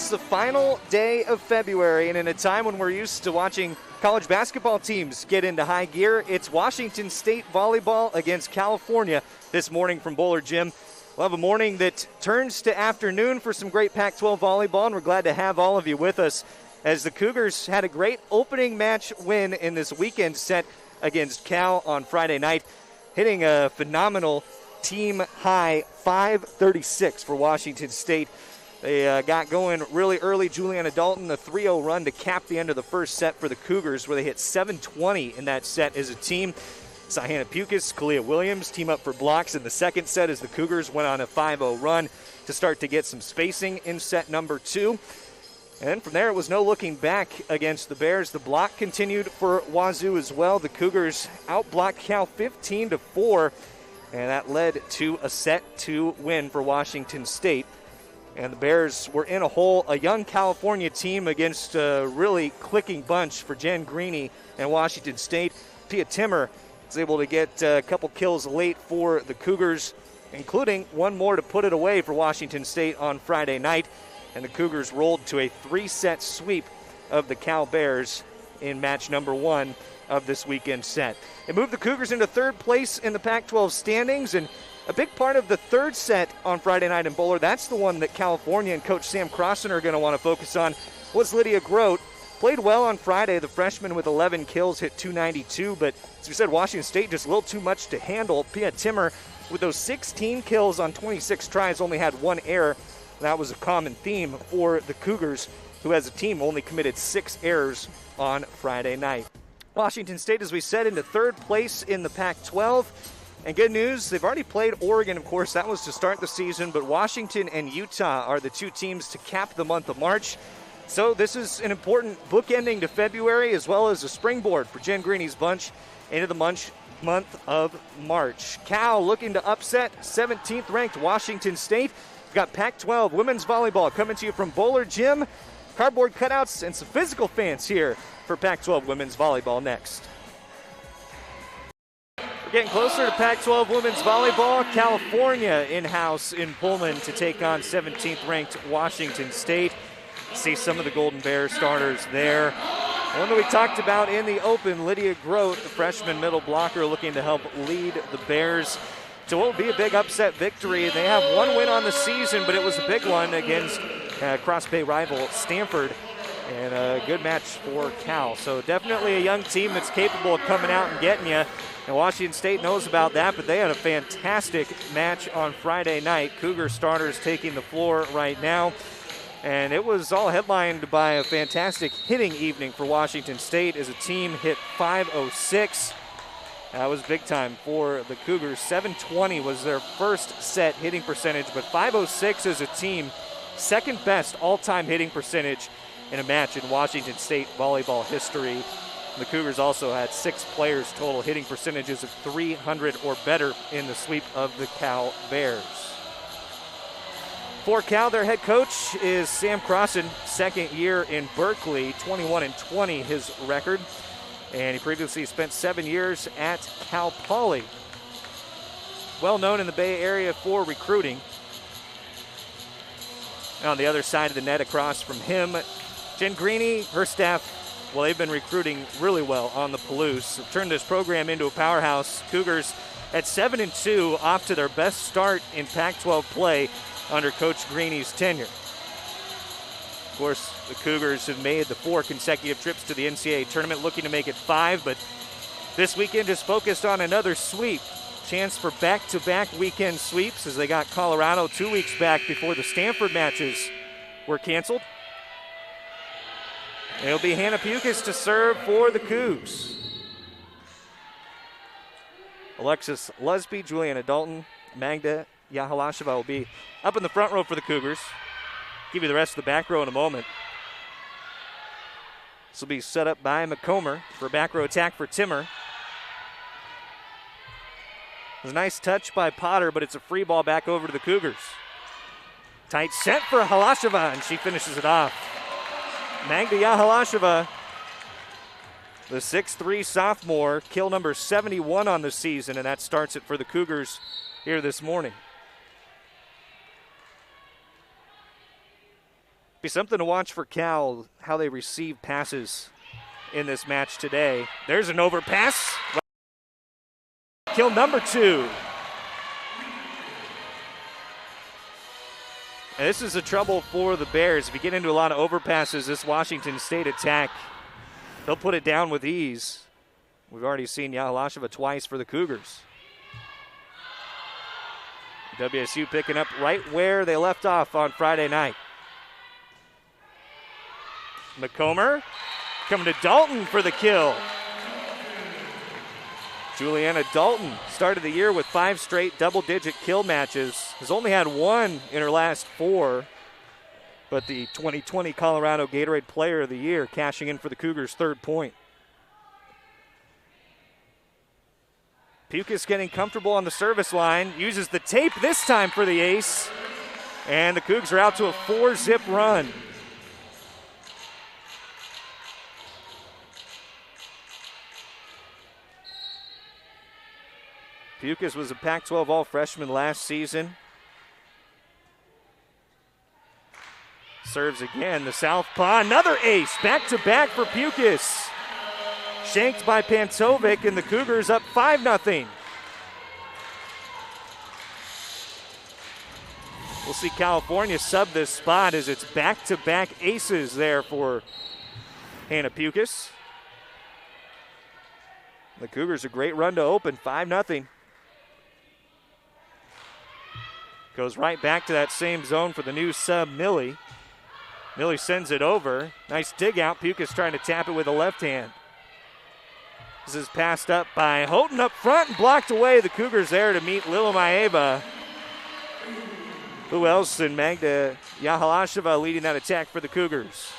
the final day of February, and in a time when we're used to watching college basketball teams get into high gear, it's Washington State volleyball against California this morning from Bowler Gym. We'll have a morning that turns to afternoon for some great Pac-12 volleyball, and we're glad to have all of you with us as the Cougars had a great opening match win in this weekend set against Cal on Friday night, hitting a phenomenal team-high 536 for Washington State. They got going really early. Juliana Dalton, a 3-0 run to cap the end of the first set for the Cougars, where they hit 720 in that set as a team. Sahana Pukas, Kalia Williams team up for blocks in the second set as the Cougars went on a 5-0 run to start to get some spacing in set number 2. And from there, it was no looking back against the Bears. The block continued for Wazoo as well. The Cougars outblocked Cal 15-4, and that led to a set 2 win for Washington State. And the Bears were in a hole, a young California team against a really clicking bunch for Jen Greeny and Washington State. Pia Timmer was able to get a couple kills late for the Cougars, including one more to put it away for Washington State on Friday night. And the Cougars rolled to a 3-set sweep of the Cal Bears in match number 1 of this weekend set. It moved the Cougars into third place in the Pac-12 standings, and a big part of the third set on Friday night in Bowler, that's the one that California and Coach Sam Crossan are going to want to focus on, was Lydia Grote. Played well on Friday. The freshman with 11 kills hit 292, but as we said, Washington State just a little too much to handle. Pia Timmer, with those 16 kills on 26 tries, only had 1 error. That was a common theme for the Cougars, who as a team only committed 6 errors on Friday night. Washington State, as we said, into third place in the Pac-12. And good news, they've already played Oregon, of course. That was to start the season, but Washington and Utah are the 2 teams to cap the month of March. So this is an important bookending to February, as well as a springboard for Jen Greeny's bunch into the month of March. Cal looking to upset 17th ranked Washington State. We've got Pac-12 women's volleyball coming to you from Bowler Gym. Cardboard cutouts and some physical fans here for Pac-12 women's volleyball next. We're getting closer to Pac-12 women's volleyball. California in-house in Pullman to take on 17th ranked Washington State. See some of the Golden Bear starters there. One that we talked about in the open, Lydia Grote, the freshman middle blocker, looking to help lead the Bears to what will be a big upset victory. They have 1 win on the season, but it was a big one against Cross Bay rival Stanford, and a good match for Cal. So definitely a young team that's capable of coming out and getting you. And Washington State knows about that, but they had a fantastic match on Friday night. Cougar starters taking the floor right now. And it was all headlined by a fantastic hitting evening for Washington State as a team hit 506. That was big time for the Cougars. 720 was their first set hitting percentage, but 506 as a team, second best all-time hitting percentage in a match in Washington State volleyball history. The Cougars also had 6 players total hitting percentages of 300 or better in the sweep of the Cal Bears. For Cal, their head coach is Sam Crossan, second year in Berkeley, 21-20 his record. And he previously spent 7 years at Cal Poly. Well known in the Bay Area for recruiting. On the other side of the net across from him, Jen Greeny, her staff, well, they've been recruiting really well on the Palouse. They've turned this program into a powerhouse. Cougars at 7-2, off to their best start in Pac-12 play under Coach Greeny's tenure. Of course, the Cougars have made the 4 consecutive trips to the NCAA tournament, looking to make it 5, but this weekend is focused on another sweep. Chance for back-to-back weekend sweeps as they got Colorado 2 weeks back before the Stanford matches were canceled. It'll be Hannah Pukas to serve for the Cougs. Alexis Lusby, Juliana Dalton, Magda Yahalasheva will be up in the front row for the Cougars. Give you the rest of the back row in a moment. This will be set up by McComber for a back row attack for Timmer. There's a nice touch by Potter, but it's a free ball back over to the Cougars. Tight set for Halasheva, and she finishes it off. Magda Yahalasheva, the 6'3 sophomore, kill number 71 on the season, and that starts it for the Cougars here this morning. Be something to watch for Cal, how they receive passes in this match today. There's an overpass. Kill number 2. And this is the trouble for the Bears. If you get into a lot of overpasses, this Washington State attack, they'll put it down with ease. We've already seen Yahalasheva twice for the Cougars. WSU picking up right where they left off on Friday night. McComber coming to Dalton for the kill. Juliana Dalton started the year with 5 straight double-digit kill matches. Has only had 1 in her last 4, but the 2020 Colorado Gatorade Player of the Year cashing in for the Cougars' 3rd point. Pukas getting comfortable on the service line, uses the tape this time for the ace, and the Cougs are out to a 4-zip run. Pukas was a Pac-12 All-Freshman last season. Serves again, the southpaw, another ace, back-to-back for Pukas. Shanked by Pantovic, and the Cougars up 5-0. We'll see California sub this spot as it's back-to-back aces there for Hannah Pukas. The Cougars a great run to open, 5-0. Goes right back to that same zone for the new sub, Millie. Millie sends it over. Nice dig out. Pukas trying to tap it with a left hand. This is passed up by Houghton up front and blocked away. The Cougars there to meet Lila Maeva. Who else than Magda Yahalasheva leading that attack for the Cougars?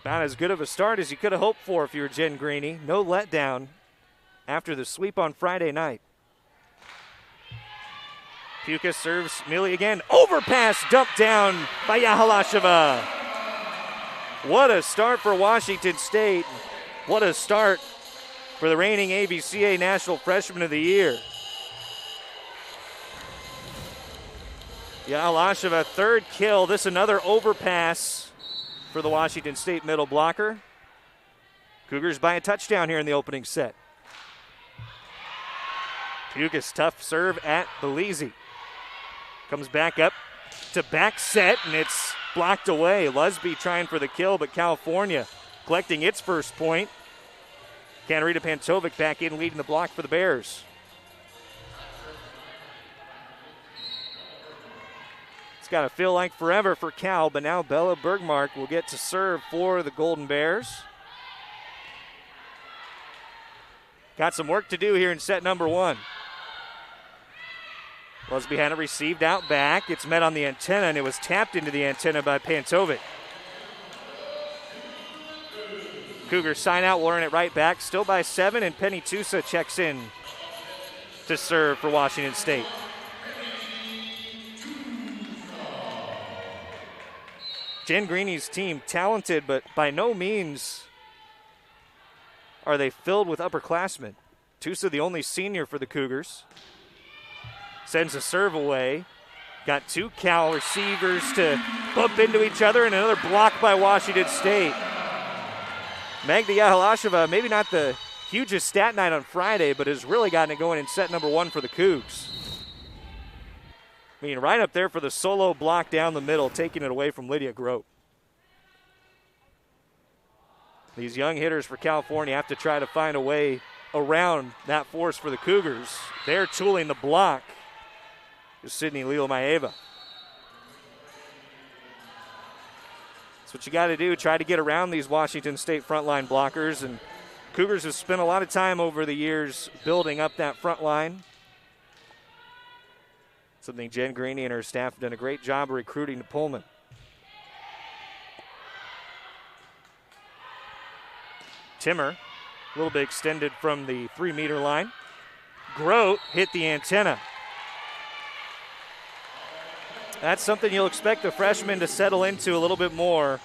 Not as good of a start as you could have hoped for if you were Jen Greeny. No letdown after the sweep on Friday night. Pukas serves Millie again. Overpass dumped down by Yahalasheva. What a start for Washington State. What a start for the reigning AVCA National Freshman of the Year. Yahalasheva, 3rd kill. This another overpass for the Washington State middle blocker. Cougars by a touchdown here in the opening set. Pukas tough serve at Belize. Comes back up to back set, and it's blocked away. Lusby trying for the kill, but California collecting its first point. Katarina Pantovic back in leading the block for the Bears. It's got to feel like forever for Cal, but now Bella Bergmark will get to serve for the Golden Bears. Got some work to do here in set number 1. Lusby had it received out back. It's met on the antenna, and it was tapped into the antenna by Pantovic. Cougars sign out, will earn it right back. Still by 7, and Penny Tusa checks in to serve for Washington State. Jen Greeny's team, talented, but by no means are they filled with upperclassmen. Tusa, the only senior for the Cougars. Sends a serve away. Got 2 Cal receivers to bump into each other, and another block by Washington State. Magda Yahalasheva, maybe not the hugest stat night on Friday, but has really gotten it going in set number 1 for the Cougs. I mean, right up there for the solo block down the middle, taking it away from Lydia Grote. These young hitters for California have to try to find a way around that force for the Cougars. They're tooling the block. Sydney Lila Maeva. That's what you got to do, try to get around these Washington State frontline blockers, and Cougars have spent a lot of time over the years building up that front line. Something Jen Greeny and her staff have done a great job of recruiting to Pullman. Timmer, a little bit extended from the 3-meter line. Grote hit the antenna. That's something you'll expect the freshman to settle into a little bit more.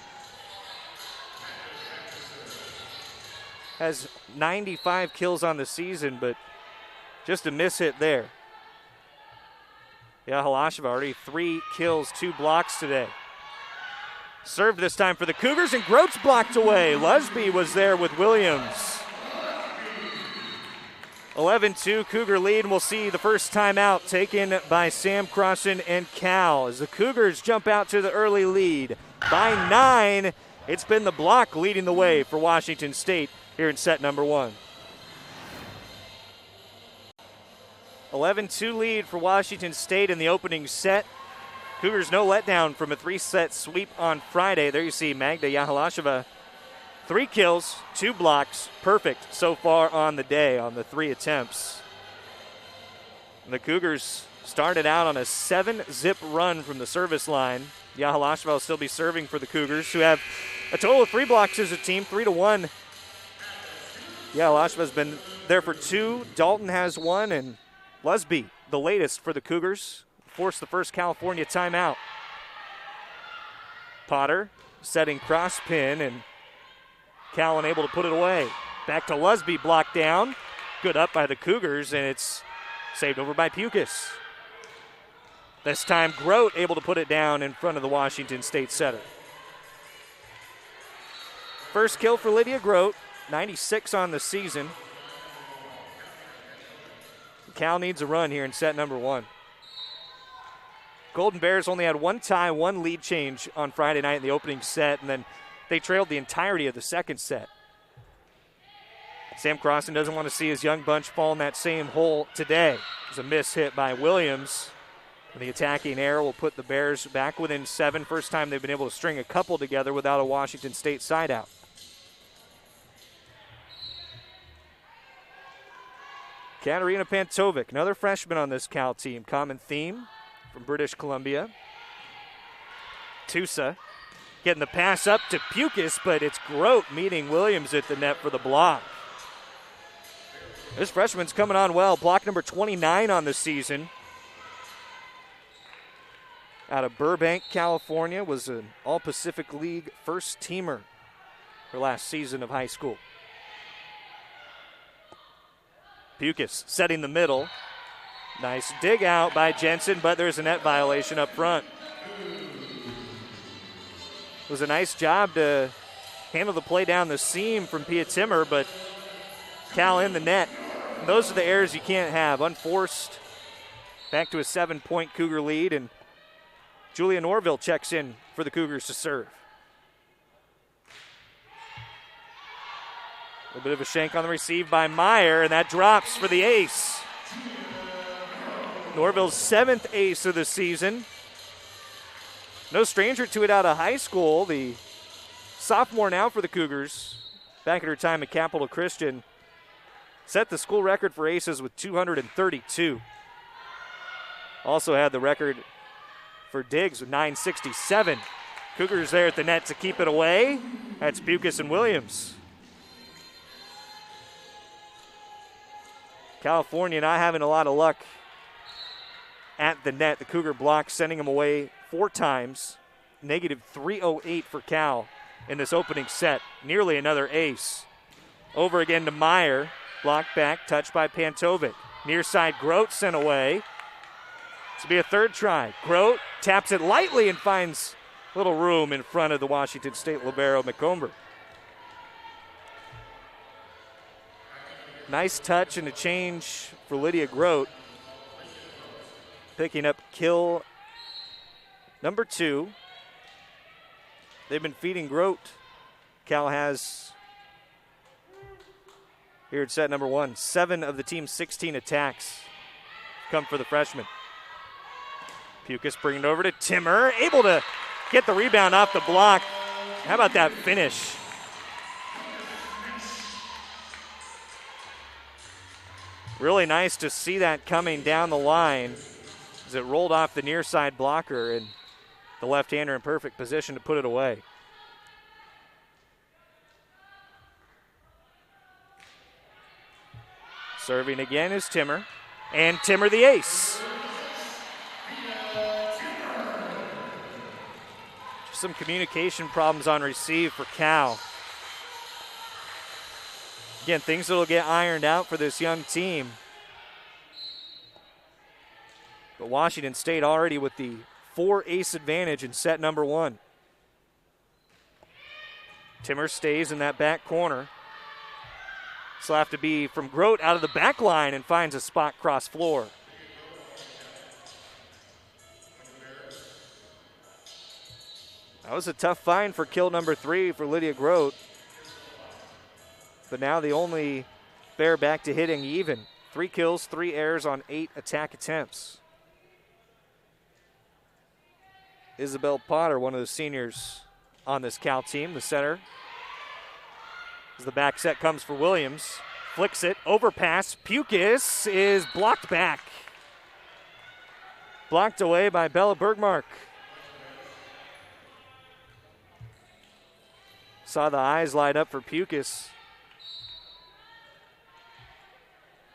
Has 95 kills on the season, but just a miss hit there. Yahalasheva already 3 kills, 2 blocks today. Served this time for the Cougars, and Grote's blocked away. Lusby was there with Williams. 11-2 Cougar lead, and we'll see the first timeout taken by Sam Crossan and Cal as the Cougars jump out to the early lead. By 9, it's been the block leading the way for Washington State here in set number 1. 11-2 lead for Washington State in the opening set. Cougars no letdown from a 3-set sweep on Friday. There you see Magda Yahalasheva. 3 kills, 2 blocks, perfect so far on the day on the 3 attempts. And the Cougars started out on a 7-zip run from the service line. Yahalasheva will still be serving for the Cougars, who have a total of 3 blocks as a team, 3-1. Yahalasheva's been there for 2. Dalton has 1, and Lusby, the latest for the Cougars, forced the first California timeout. Potter setting cross pin, and Cal unable to put it away. Back to Lusby, blocked down. Good up by the Cougars, and it's saved over by Pukas. This time Grote able to put it down in front of the Washington State setter. First kill for Lydia Grote, 96 on the season. Cal needs a run here in set number 1. Golden Bears only had 1 tie, 1 lead change on Friday night in the opening set, and then they trailed the entirety of the second set. Sam Crossan doesn't want to see his young bunch fall in that same hole today. It was a miss hit by Williams. And the attacking error will put the Bears back within 7. First time they've been able to string a couple together without a Washington State side out. Katarina Pantovic, another freshman on this Cal team. Common theme from British Columbia. Tusa getting the pass up to Pukas, but it's Grote meeting Williams at the net for the block. This freshman's coming on well. Block number 29 on the season. Out of Burbank, California, was an All-Pacific League first teamer her last season of high school. Pukas setting the middle. Nice dig out by Jensen, but there's a net violation up front. It was a nice job to handle the play down the seam from Pia Timmer, but Cal in the net. And those are the errors you can't have. Unforced. Back to a 7-point Cougar lead, and Julia Norville checks in for the Cougars to serve. A little bit of a shank on the receive by Meyer, and that drops for the ace. Norville's 7th ace of the season. No stranger to it out of high school. The sophomore now for the Cougars, back at her time at Capital Christian, set the school record for aces with 232. Also had the record for digs with 967. Cougars there at the net to keep it away. That's Pukas and Williams. California not having a lot of luck at the net. The Cougar block sending them away 4 times. Negative 308 for Cal in this opening set. Nearly another ace. Over again to Meyer. Blocked back, touched by Pantovic. Near side, Grote sent away. This will be a 3rd try. Grote taps it lightly and finds a little room in front of the Washington State libero, McComber. Nice touch and a change for Lydia Grote. Picking up kill number 2. They've been feeding Grote. Cal has, here at set number 1, 7 of the team's 16 attacks come for the freshman. Pukas bringing it over to Timmer, able to get the rebound off the block. How about that finish? Really nice to see that coming down the line as it rolled off the near side blocker, and the left-hander in perfect position to put it away. Serving again is Timmer, and Timmer the ace. Just some communication problems on receive for Cal. Again, things that will get ironed out for this young team. But But Washington State already with the 4-ace advantage in set number 1. Timmer stays in that back corner. This will have to be from Grote out of the back line and finds a spot cross floor. That was a tough find for kill number 3 for Lydia Grote. But now the only Bear back to hitting even. 3 kills, 3 errors on 8 attack attempts. Isabel Potter, one of the seniors on this Cal team, the center. As the back set comes for Williams. Flicks it, overpass. Pukas is blocked back. Blocked away by Bella Bergmark. Saw the eyes light up for Pukas.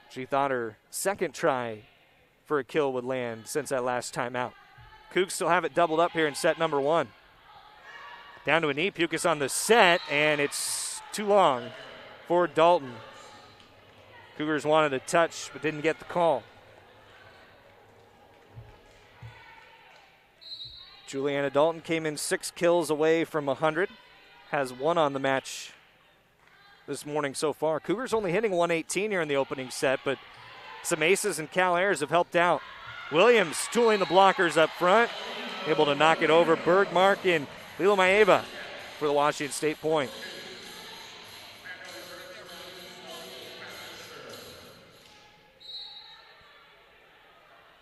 She thought her second try for a kill would land since that last time out. Cougs still have it doubled up here in set number 1. Down to a knee, Pukas on the set, and it's too long for Dalton. Cougars wanted a touch, but didn't get the call. Juliana Dalton came in 6 kills away from 100. Has 1 on the match this morning so far. Cougars only hitting 118 here in the opening set, but some aces and Cal airs have helped out. Williams tooling the blockers up front, able to knock it over. Bergmark and Lila Maeva for the Washington State point.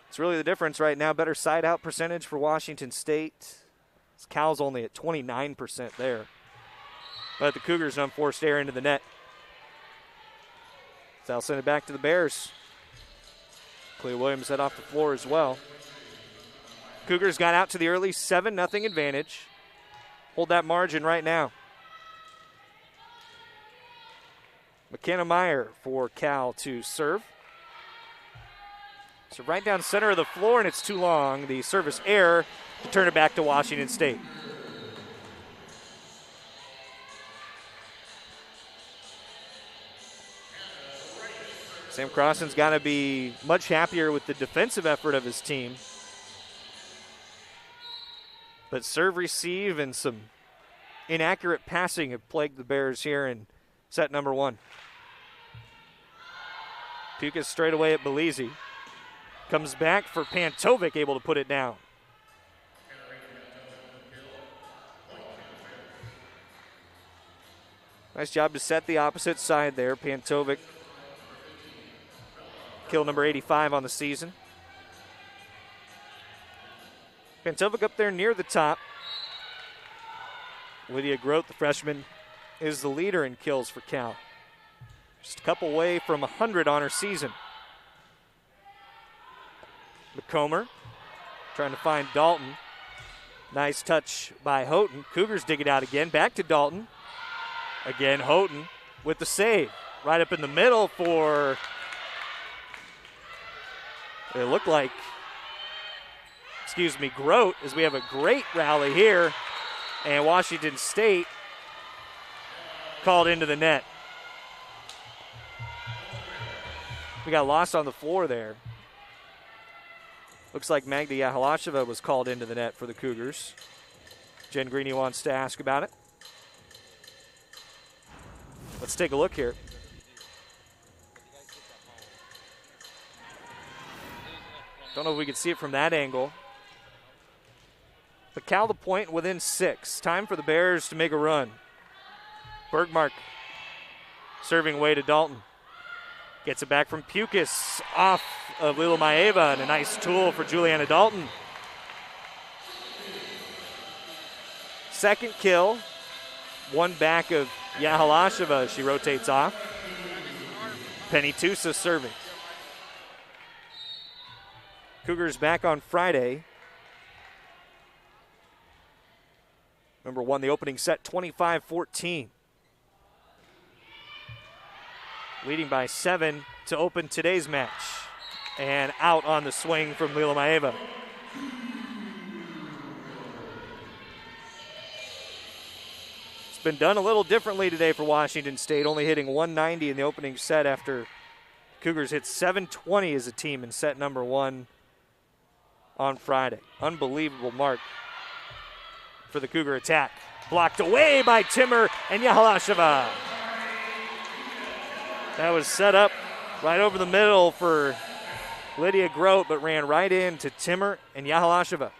It's really the difference right now. Better side out percentage for Washington State. Cal's only at 29% there. But the Cougars an unforced error into the net. So they'll send it back to the Bears. Clea Williams head off the floor as well. Cougars got out to the early 7-0 advantage. Hold that margin right now. McKenna Meyer for Cal to serve. So right down center of the floor, and it's too long. The service error to turn it back to Washington State. Sam Crossan's got to be much happier with the defensive effort of his team. But serve, receive, and some inaccurate passing have plagued the Bears here in set number 1. Pukas straight away at Belize. Comes back for Pantovic, able to put it down. Nice job to set the opposite side there. Pantovic, kill number 85 on the season. Pantovic up there near the top. Lydia Grote, the freshman, is the leader in kills for Cal. Just a couple away from 100 on her season. McComber trying to find Dalton. Nice touch by Houghton. Cougars dig it out again. Back to Dalton. Again, Houghton with the save. Right up in the middle for, it looked like, Grote, as we have a great rally here. And Washington State called into the net. We got lost on the floor there. Looks like Magda Yahalasheva was called into the net for the Cougars. Jen Greeny wants to ask about it. Let's take a look here. Don't know if we can see it from that angle. But Cal the point within 6. Time for the Bears to make a run. Bergmark serving way to Dalton. Gets it back from Pukas off of Lila Maeva, and a nice tool for Juliana Dalton. Second kill. One back of Yahalasheva. She rotates off. Penny Tusa serving. Cougars back on Friday. Number 1, the opening set, 25-14. Leading by 7 to open today's match. And out on the swing from Lila Maeva. It's been done a little differently today for Washington State, only hitting 190 in the opening set after Cougars hit 720 as a team in set number 1. on Friday. Unbelievable mark for the Cougar attack. Blocked away by Timmer and Yahalasheva. That was set up right over the middle for Lydia Grote, but ran right into Timmer and Yahalasheva.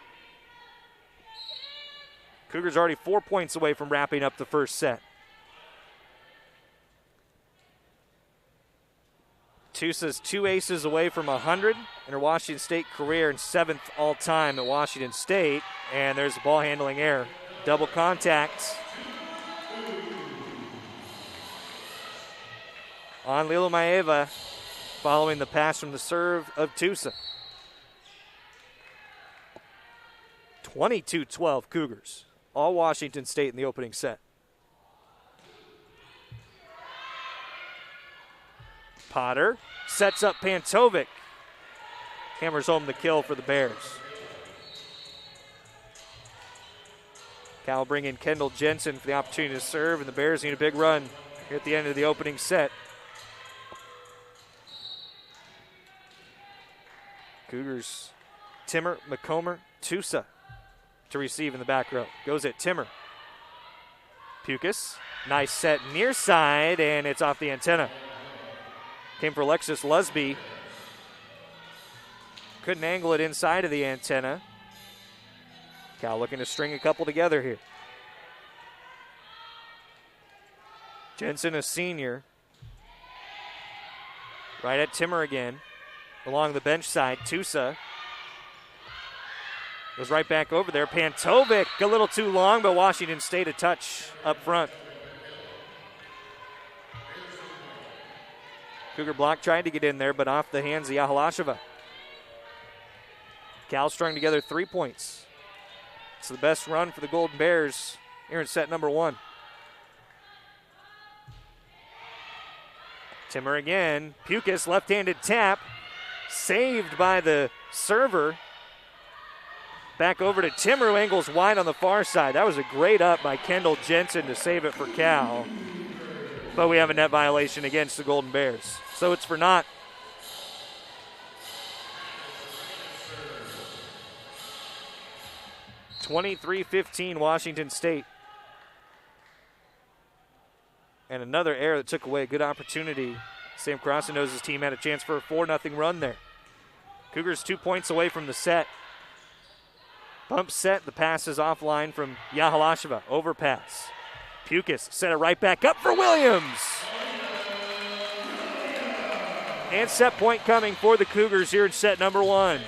Cougars already 4 points away from wrapping up the first set. Tusa's 2 aces away from 100 in her Washington State career and 7th all-time at Washington State. And there's a ball handling error. Double contact on Lilomaeva following the pass from the serve of Tusa. 22-12 Cougars. All Washington State in the opening set. Potter sets up Pantovic. Hammers home the kill for the Bears. Cal bring in Kendall Jensen for the opportunity to serve, and the Bears need a big run here at the end of the opening set. Cougars, Timmer, McComber, Tusa to receive in the back row. Goes at Timmer. Pukas, nice set near side, and it's off the antenna. Came for Alexis Lusby. Couldn't angle it inside of the antenna. Cal looking to string a couple together here. Jensen, a senior. Right at Timmer again. Along the bench side, Tusa goes right back over there. Pantovic a little too long, but Washington State a touch up front. Cougar block tried to get in there, but off the hands of Yahalasheva. Cal strung together 3 points. It's the best run for the Golden Bears here in set number 1. Timmer again. Pukas, left-handed tap. Saved by the server. Back over to Timmer, who angles wide on the far side. That was a great up by Kendall Jensen to save it for Cal. But we have a net violation against the Golden Bears. So it's for naught. (23-15) Washington State. And another error that took away a good opportunity. Sam Crossendose's team had a chance for a 4-0 run there. Cougars 2 points away from the set. Bump set, the pass is offline from Yahalasheva. Overpass. Pukas set it right back up for Williams. And set point coming for the Cougars here in set number 1.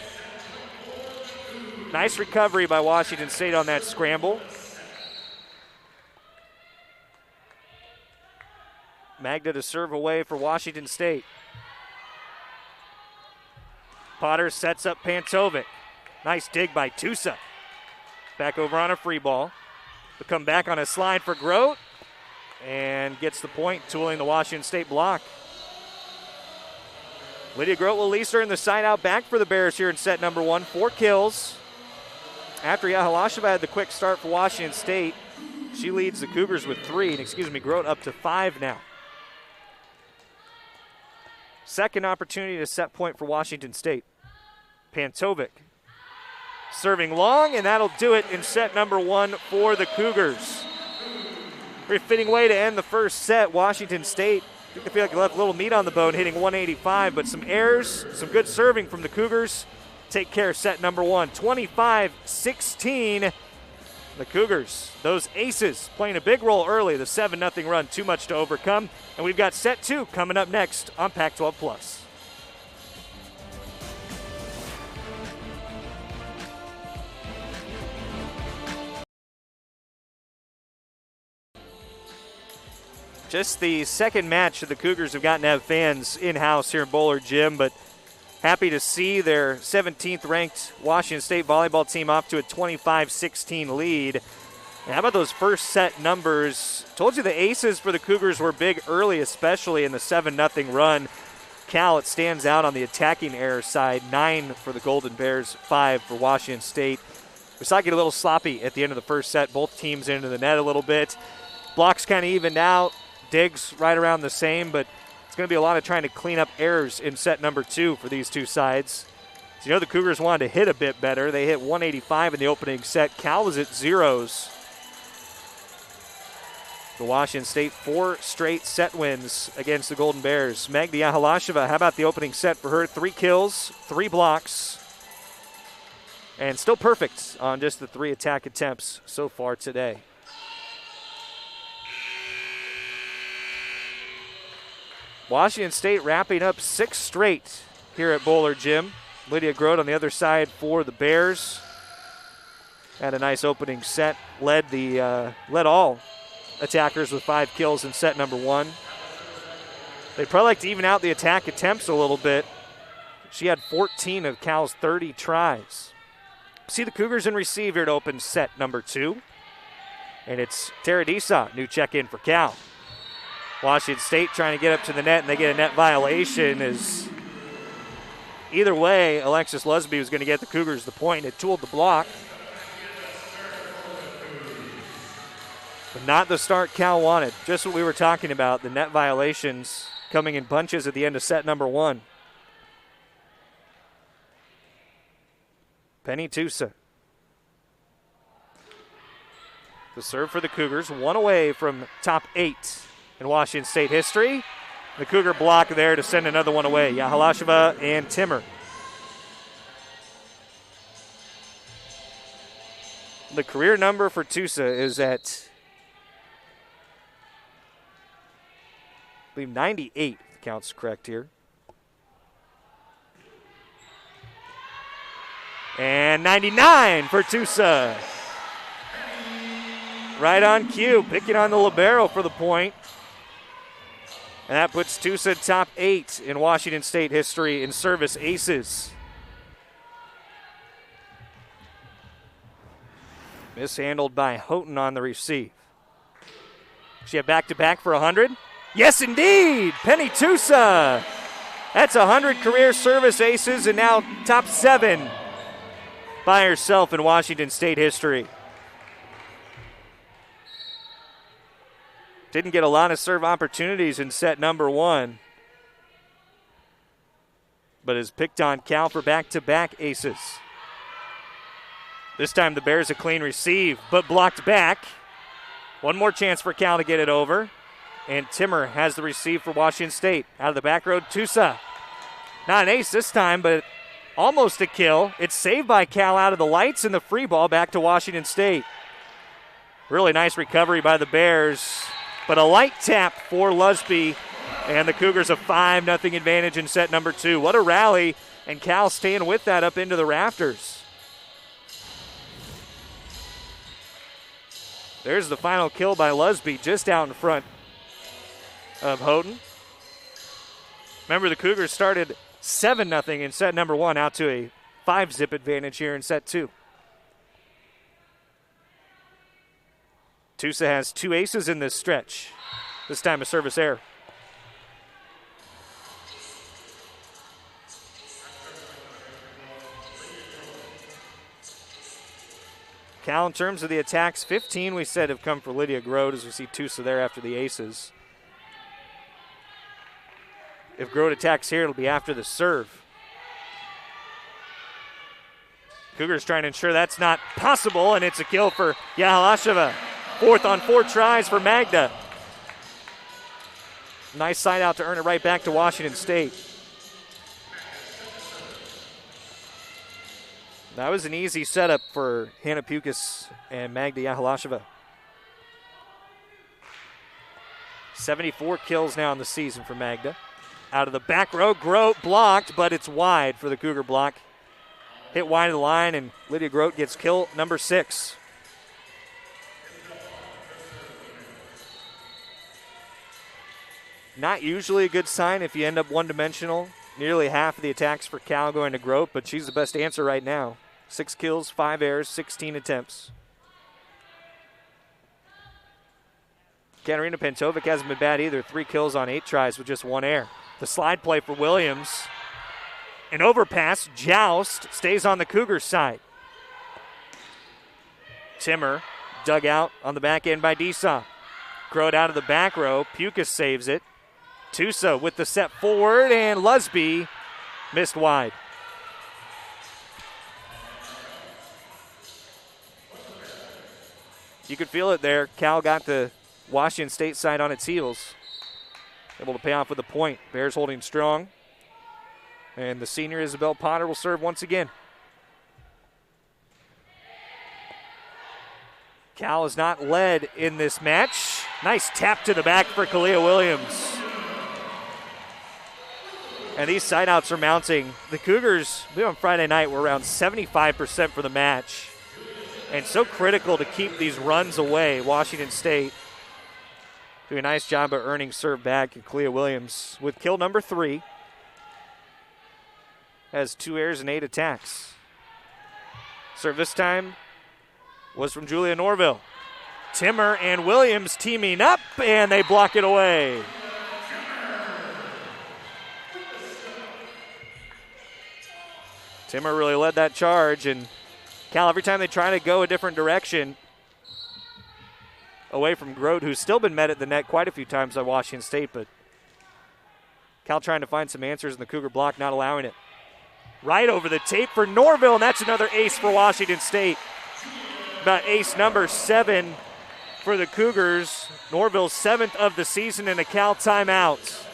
Nice recovery by Washington State on that scramble. Magda to serve away for Washington State. Potter sets up Pantovic. Nice dig by Tusa. Back over on a free ball. They'll come back on a slide for Grote. And gets the point, tooling the Washington State block. Lydia Grote will lease her in the side out back for the Bears here in set number 1. 4 kills. After Yahalasheva had the quick start for Washington State, she leads the Cougars with 3. And Grote up to 5 now. Second opportunity to set point for Washington State. Pantovic serving long, and that'll do it in set number 1 for the Cougars. Very fitting way to end the first set. Washington State, I think they feel like they left a little meat on the bone, hitting 185, but some errors, some good serving from the Cougars. Take care of set number 1, 25-16. The Cougars, those aces, playing a big role early. The 7-0 run, too much to overcome. And we've got set 2 coming up next on Pac-12+. Just the second match that the Cougars have gotten to have fans in-house here in Bowler Gym, but happy to see their 17th ranked Washington State volleyball team off to a 25-16 lead. And how about those first set numbers? Told you the aces for the Cougars were big early, especially in the 7-0 run. Cal, it stands out on the attacking error side. 9 for the Golden Bears, 5 for Washington State. We saw it get a little sloppy at the end of the first set. Both teams into the net a little bit. Blocks kind of evened out. Digs right around the same, but it's going to be a lot of trying to clean up errors in set number 2 for these two sides. You know the Cougars wanted to hit a bit better. They hit 185 in the opening set. Cal was at zeros. The Washington State 4 straight set wins against the Golden Bears. Magda Yahalasheva, how about the opening set for her? 3 kills, 3 blocks, and still perfect on just the 3 attack attempts so far today. Washington State wrapping up 6 straight here at Bowler Gym. Lydia Grote on the other side for the Bears. Had a nice opening set. Led all attackers with 5 kills in set number 1. They'd probably like to even out the attack attempts a little bit. She had 14 of Cal's 30 tries. See the Cougars in receive here to open set number 2. And it's Tara Disa, new check-in for Cal. Washington State trying to get up to the net, and they get a net violation. As either way, Alexis Lusby was going to get the Cougars the point. It tooled the block. But not the start Cal wanted. Just what we were talking about, the net violations coming in bunches at the end of set number 1. Penny Tusa. The serve for the Cougars, 1 away from top 8 in Washington State history. The Cougar block there to send another one away. Yahalasheva and Timmer. The career number for Tusa is at, I believe, 98, if the count's correct here. And 99 for Tusa. Right on cue, picking on the libero for the point. And that puts Tusa top 8 in Washington State history in service aces. Mishandled by Houghton on the receive. She had back-to-back for 100. Yes, indeed, Penny Tusa. That's 100 career service aces and now top 7 by herself in Washington State history. Didn't get a lot of serve opportunities in set number 1, but has picked on Cal for back-to-back aces. This time the Bears a clean receive, but blocked back. One more chance for Cal to get it over, and Timmer has the receive for Washington State. Out of the back road, Tusa. Not an ace this time, but almost a kill. It's saved by Cal out of the lights, and the free ball back to Washington State. Really nice recovery by the Bears. But a light tap for Lusby, and the Cougars a 5-0 advantage in set number 2. What a rally, and Cal staying with that up into the rafters. There's the final kill by Lusby, just out in front of Houghton. Remember, the Cougars started 7-0 in set number 1, out to a 5-zip advantage here in set 2. Tusa has 2 aces in this stretch. This time a service error. Cal, in terms of the attacks, 15 we said have come for Lydia Grote, as we see Tusa there after the aces. If Grote attacks here, it'll be after the serve. Cougars trying to ensure that's not possible, and it's a kill for Yahalasheva. 4th on 4 tries for Magda. Nice side out to earn it right back to Washington State. That was an easy setup for Hannah Pukas and Magda Yahalasheva. 74 kills now in the season for Magda. Out of the back row, Grote blocked, but it's wide for the Cougar block. Hit wide of the line, and Lydia Grote gets kill number 6. Not usually a good sign if you end up one-dimensional. Nearly half of the attacks for Cal going to Grote, but she's the best answer right now. 6 kills, 5 errors, 16 attempts. Katarina Pantovic hasn't been bad either. 3 kills on 8 tries with just 1 error. The slide play for Williams. An overpass, Joust, stays on the Cougars side. Timmer dug out on the back end by Disa. Grote out of the back row. Pukas saves it. Tusa with the set forward, and Lusby missed wide. You could feel it there. Cal got the Washington State side on its heels. Able to pay off with a point. Bears holding strong. And the senior Isabel Potter will serve once again. Cal has not led in this match. Nice tap to the back for Kalia Williams. And these sideouts are mounting. The Cougars, on Friday night, were around 75% for the match. And so critical to keep these runs away. Washington State doing a nice job of earning serve back. And Kalia Williams with kill number 3. Has 2 errors and 8 attacks. Serve this time was from Julia Norville. Timmer and Williams teaming up, and they block it away. Timmer really led that charge, and Cal, every time they try to go a different direction, away from Grote, who's still been met at the net quite a few times by Washington State, but Cal trying to find some answers in the Cougar block, not allowing it. Right over the tape for Norville, and that's another ace for Washington State. About ace number 7 for the Cougars. Norville's 7th of the season in a Cal timeout.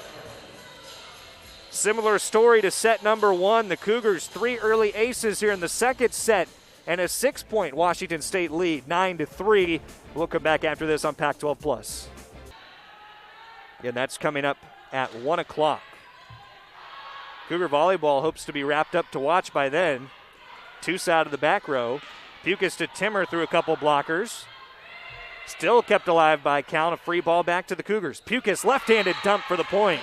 Similar story to set number 1. The Cougars 3 early aces here in the second set and a 6-point Washington State lead, 9-3. We'll come back after this on Pac-12 Plus. And that's coming up at 1 o'clock. Cougar volleyball hopes to be wrapped up to watch by then. Two out of the back row. Pukas to Timmer through a couple blockers. Still kept alive by Cal. A free ball back to the Cougars. Pukas left-handed dump for the point.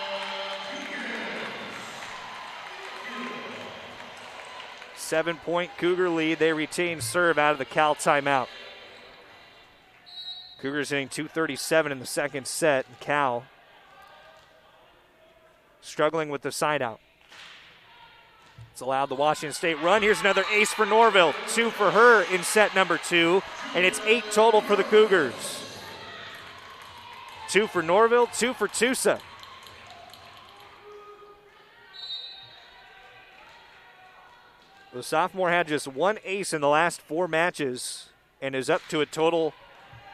Seven-point Cougar lead. They retain serve out of the Cal timeout. Cougars hitting 237 in the second set. And Cal struggling with the side out. It's allowed the Washington State run. Here's another ace for Norville. 2 for her in set number 2. And it's 8 total for the Cougars. 2 for Norville, 2 for Tusa. The sophomore had just 1 ace in the last 4 matches and is up to a total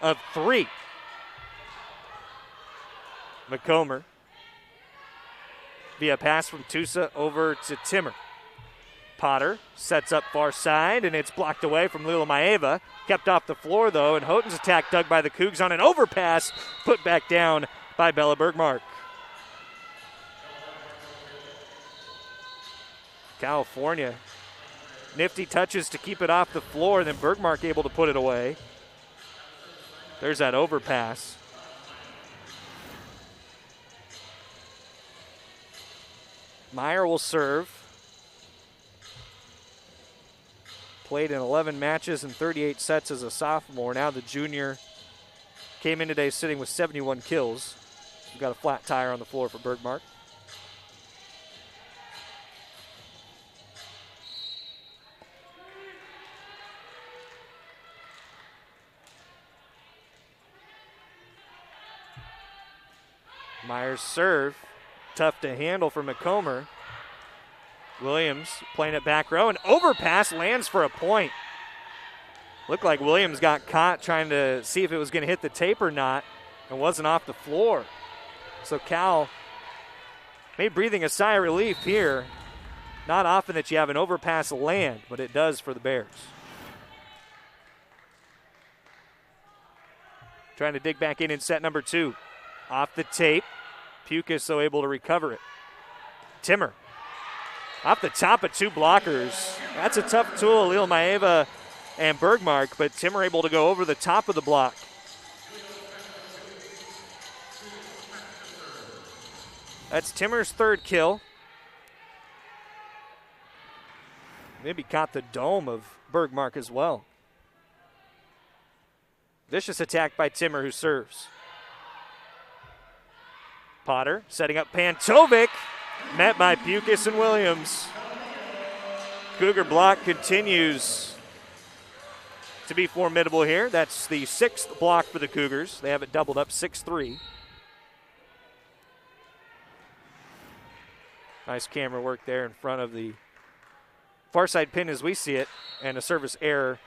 of 3. McComber via pass from Tusa over to Timmer. Potter sets up far side, and it's blocked away from Lila Maeva. Kept off the floor, though, and Houghton's attack dug by the Cougs on an overpass, put back down by Bella Bergmark. California, nifty touches to keep it off the floor, then Bergmark able to put it away. There's that overpass. Meyer will serve. Played in 11 matches and 38 sets as a sophomore. Now the junior came in today sitting with 71 kills. We've got a flat tire on the floor for Bergmark. Myers' serve, tough to handle for McComber. Williams playing it back row, and overpass lands for a point. Looked like Williams got caught trying to see if it was going to hit the tape or not, and wasn't off the floor. So Cal maybe breathing a sigh of relief here. Not often that you have an overpass land, but it does for the Bears. Trying to dig back in set number 2. Off the tape. Pukas, though, able to recover it. Timmer. Off the top of 2 blockers. That's a tough tool, Lil Maeva and Bergmark, but Timmer able to go over the top of the block. That's Timmer's 3rd kill. Maybe caught the dome of Bergmark as well. Vicious attack by Timmer, who serves. Potter setting up Pantovic. Met by Pukas and Williams. Cougar block continues to be formidable here. That's the 6th block for the Cougars. They have it doubled up 6-3. Nice camera work there in front of the far side pin as we see it. And a service error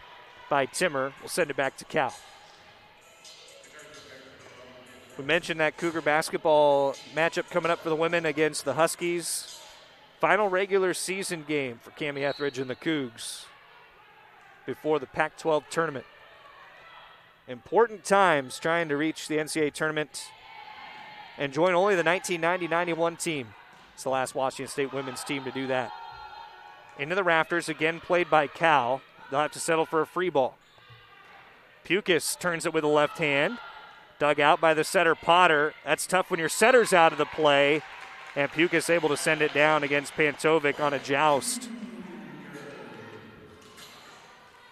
by Timmer. We'll send it back to Cal. We mentioned that Cougar basketball matchup coming up for the women against the Huskies. Final regular season game for Cammie Etheridge and the Cougs before the Pac-12 tournament. Important times trying to reach the NCAA tournament and join only the 1990-91 team. It's the last Washington State women's team to do that. Into the rafters, again played by Cal. They'll have to settle for a free ball. Pukas turns it with the left hand. Dug out by the setter, Potter. That's tough when your setter's out of the play. And Pukas able to send it down against Pantovic on a joust.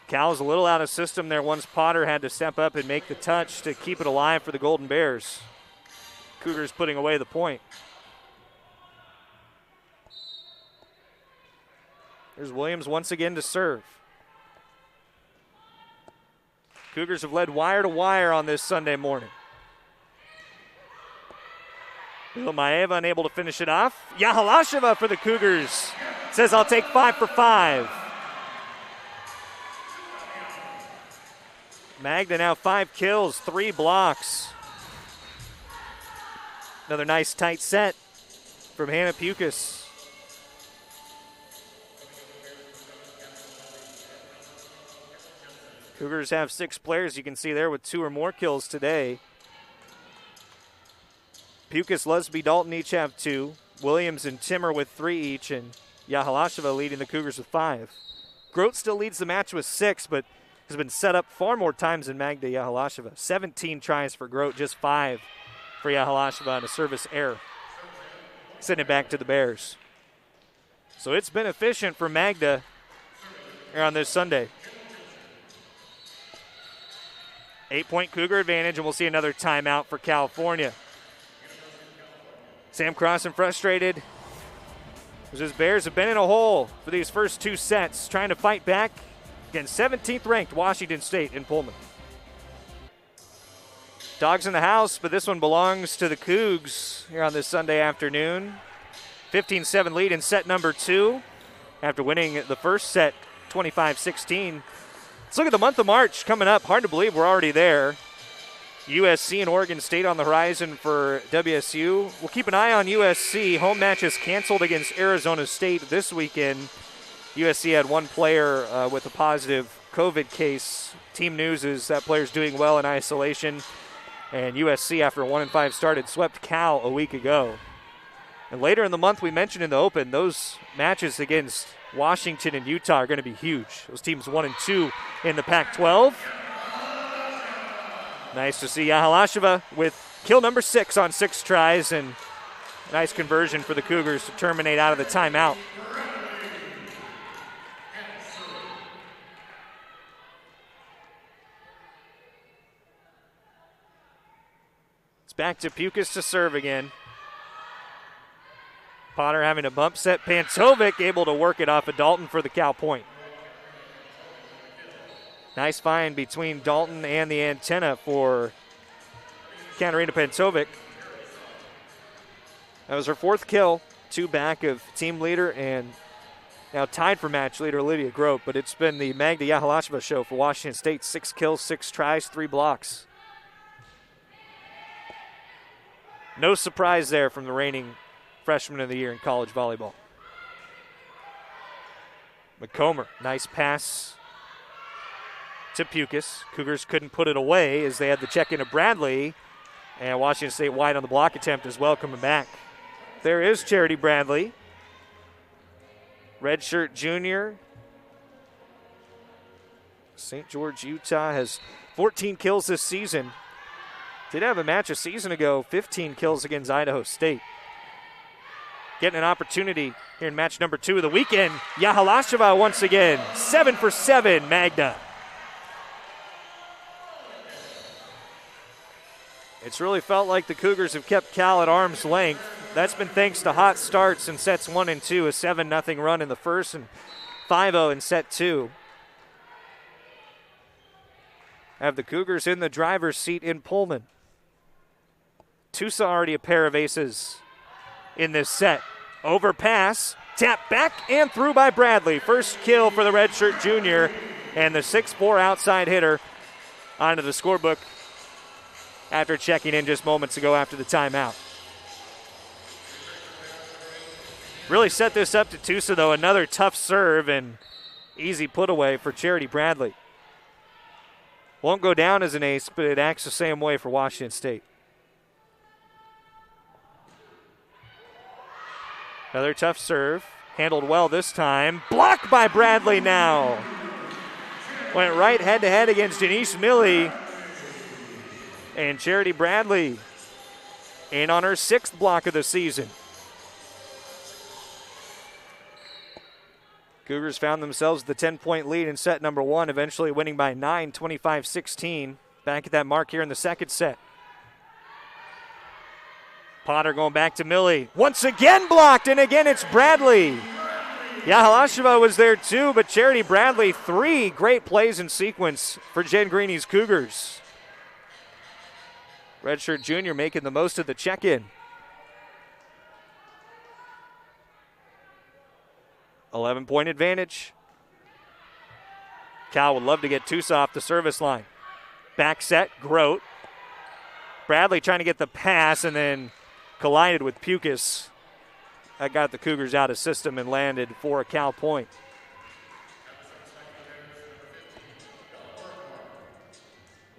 Cal's a little out of system there once Potter had to step up and make the touch to keep it alive for the Golden Bears. Cougars putting away the point. There's Williams once again to serve. Cougars have led wire to wire on this Sunday morning. Ilmaeva unable to finish it off. Yahalasheva for the Cougars. Says, I'll take 5 for 5. Magda now 5 kills, 3 blocks. Another nice tight set from Hannah Pukas. Cougars have 6 players, you can see there, with 2 or more kills today. Pukas, Lusby, Dalton each have 2. Williams and Timmer with 3 each, and Yahalasheva leading the Cougars with 5. Grote still leads the match with 6, but has been set up far more times than Magda Yahalasheva. 17 tries for Grote, just 5 for Yahalasheva on a service error. Sending it back to the Bears. So it's been efficient for Magda here on this Sunday. 8-point Cougar advantage, and we'll see another timeout for California. Sam Crossan frustrated as his Bears have been in a hole for these first 2 sets, trying to fight back against 17th ranked Washington State in Pullman. Dogs in the house, but this one belongs to the Cougs here on this Sunday afternoon. 15-7 lead in set number 2 after winning the first set 25-16. Let's look at the month of March coming up. Hard to believe we're already there. USC and Oregon State on the horizon for WSU. We'll keep an eye on USC. Home matches canceled against Arizona State this weekend. USC had 1 player with a positive COVID case. Team news is that player's doing well in isolation. And USC, after a 1-5 start, had swept Cal a week ago. And later in the month, we mentioned in the Open, those matches against Washington and Utah are going to be huge. Those teams 1 and 2 in the Pac-12. Nice to see Yahalasheva with kill number 6 on 6 tries, and nice conversion for the Cougars to terminate out of the timeout. It's back to Pukas to serve again. Potter having a bump set. Pantovic able to work it off of Dalton for the Cal point. Nice find between Dalton and the antenna for Katarina Pantovic. That was her 4th kill, 2 back of team leader and now tied for match leader Lydia Grote. But it's been the Magda Yahalasheva show for Washington State. 6 kills, 6 tries, 3 blocks. No surprise there from the reigning freshman of the year in college volleyball. McComber, nice pass to Pukas. Cougars couldn't put it away as they had the check into Bradley. And Washington State wide on the block attempt as well, coming back. There is Charity Bradley. Redshirt junior. St. George, Utah has 14 kills this season. Did have a match a season ago, 15 kills against Idaho State. Getting an opportunity here in match number 2 of the weekend. Yahalasheva once again, 7 for 7, Magda. It's really felt like the Cougars have kept Cal at arm's length. That's been thanks to hot starts in sets 1 and 2, a 7-0 run in the first and 5-0 in set 2. Have the Cougars in the driver's seat in Pullman. Tusa already a pair of aces in this set. Overpass, tap back and through by Bradley. First kill for the redshirt junior, and the 6'4" outside hitter onto the scorebook after checking in just moments ago after the timeout. Really set this up to Tusa, though. Another tough serve and easy put away for Charity Bradley. Won't go down as an ace, but it acts the same way for Washington State. Another tough serve. Handled well this time. Blocked by Bradley now. Went right head-to-head against Janice Milley. And Charity Bradley in on her 6th block of the season. Cougars found themselves the 10-point lead in set number 1, eventually winning by 9, 25-16. Back at that mark here in the second set. Potter going back to Milley. Once again blocked, and again it's Bradley. Yahalasheva was there too, but Charity Bradley, 3 great plays in sequence for Jen Greeny's Cougars. Redshirt junior making the most of the check-in. 11-point advantage. Cal would love to get Tusa off the service line. Back set, Grote. Bradley trying to get the pass and then collided with Pukas. That got the Cougars out of system and landed for a Cal point.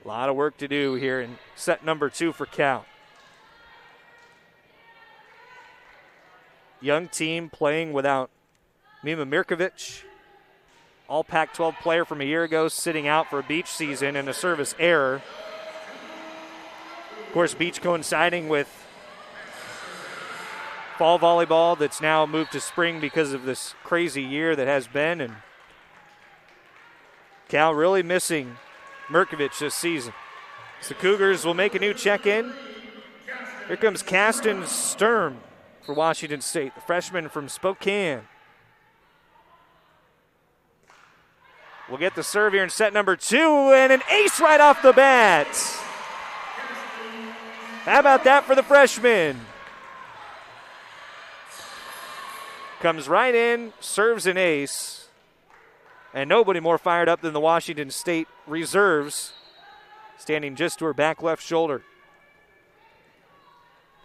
A lot of work to do here in set number 2 for Cal. Young team playing without Mima Mirkovic, all Pac-12 player from a year ago, sitting out for a beach season and a service error. Of course, beach coinciding with fall volleyball that's now moved to spring because of this crazy year that has been. And Cal really missing Mirkovic this season. So the Cougars will make a new check-in. Here comes Kasten Sturm for Washington State, the freshman from Spokane. We'll get the serve here in set number 2, and an ace right off the bat. How about that for the freshman? Comes right in, serves an ace, and nobody more fired up than the Washington State reserves, standing just to her back left shoulder.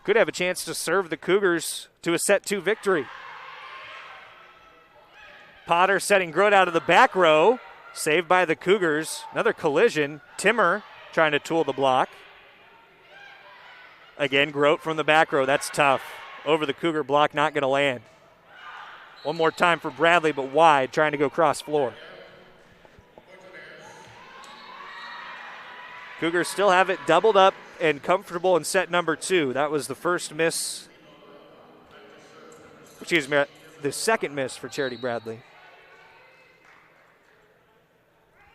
Could have a chance to serve the Cougars to a set 2 victory. Potter setting Grote out of the back row. Saved by the Cougars. Another collision. Timmer trying to tool the block. Again, Grote from the back row. That's tough. Over the Cougar block, not going to land. One more time for Bradley, but wide, trying to go cross floor. Cougars still have it doubled up and comfortable in set number 2. That was the first miss. Excuse me, the second miss for Charity Bradley.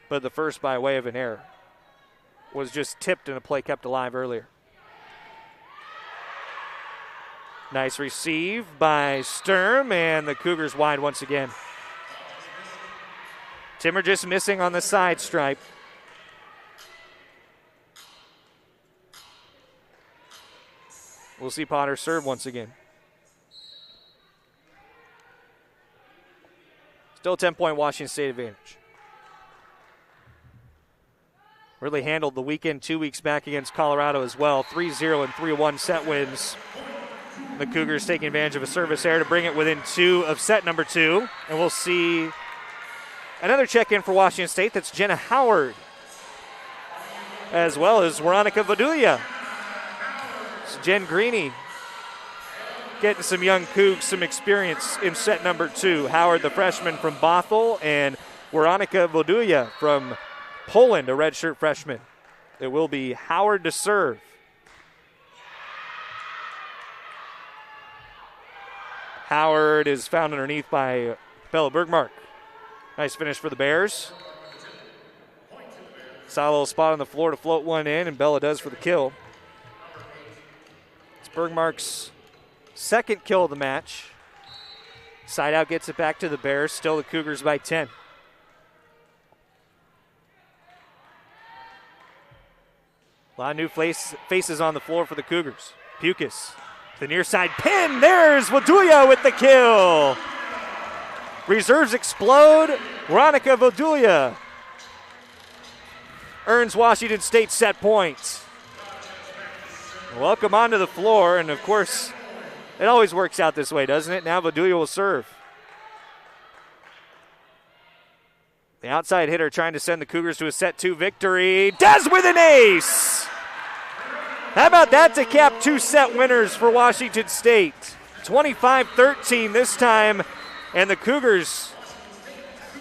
But the first by way of an error. Was just tipped and a play kept alive earlier. Nice receive by Sturm, and the Cougars wide once again. Timmer just missing on the side stripe. We'll see Potter serve once again. Still 10-point Washington State advantage. Really handled the weekend 2 weeks back against Colorado as well. 3-0 and 3-1 set wins. The Cougars taking advantage of a service error to bring it within 2 of set number 2. And we'll see another check-in for Washington State. That's Jenna Howard, as well as Veronica Vadulia. So Jen Greeny getting some young Cougs some experience in set number 2. Howard, the freshman from Bothell, and Veronica Vadulia from Poland, a redshirt freshman. It will be Howard to serve. Howard is found underneath by Bella Bergmark. Nice finish for the Bears. Saw a little spot on the floor to float one in, and Bella does for the kill. It's Bergmark's second kill of the match. Side out gets it back to the Bears. Still the Cougars by 10. A lot of new faces on the floor for the Cougars. Pukas, the near side pin. There's Vadulia with the kill. Reserves explode. Veronica Vadulia earns Washington State set points. Welcome onto the floor, and of course, it always works out this way, doesn't it? Now Bedulia will serve. The outside hitter trying to send the Cougars to a set 2 victory. Does with an ace! How about that to cap 2 set winners for Washington State? 25-13 this time, and the Cougars,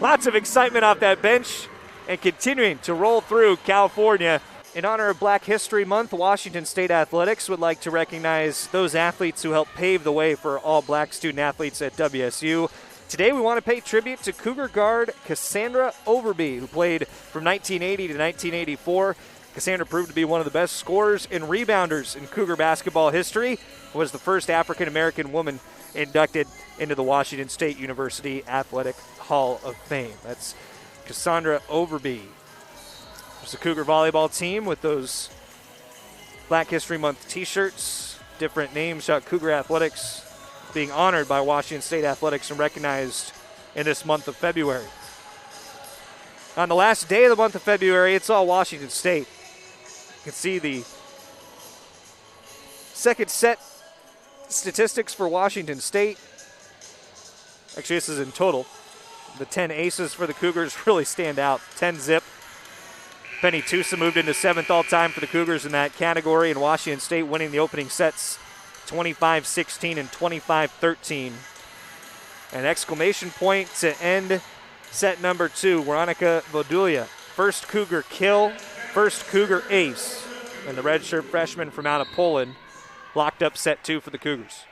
lots of excitement off that bench and continuing to roll through California. In honor of Black History Month, Washington State Athletics would like to recognize those athletes who helped pave the way for all black student athletes at WSU. Today we want to pay tribute to Cougar guard Cassandra Overby, who played from 1980 to 1984. Cassandra proved to be one of the best scorers and rebounders in Cougar basketball history, was the first African-American woman inducted into the Washington State University Athletic Hall of Fame. That's Cassandra Overby. There's the Cougar volleyball team with those Black History Month t-shirts, different names, Cougar Athletics being honored by Washington State Athletics and recognized in this month of February. On the last day of the month of February, it's all Washington State. You can see the second set statistics for Washington State. Actually, this is in total. The 10 aces for the Cougars really stand out. 10-zip. Penny Tusa moved into 7th all-time for the Cougars in that category, and Washington State winning the opening sets 25-16 and 25-13. An exclamation point to end set number 2, Veronica Bedulia. First Cougar kill, first Cougar ace. And the redshirt freshman from out of Poland locked up set 2 for the Cougars.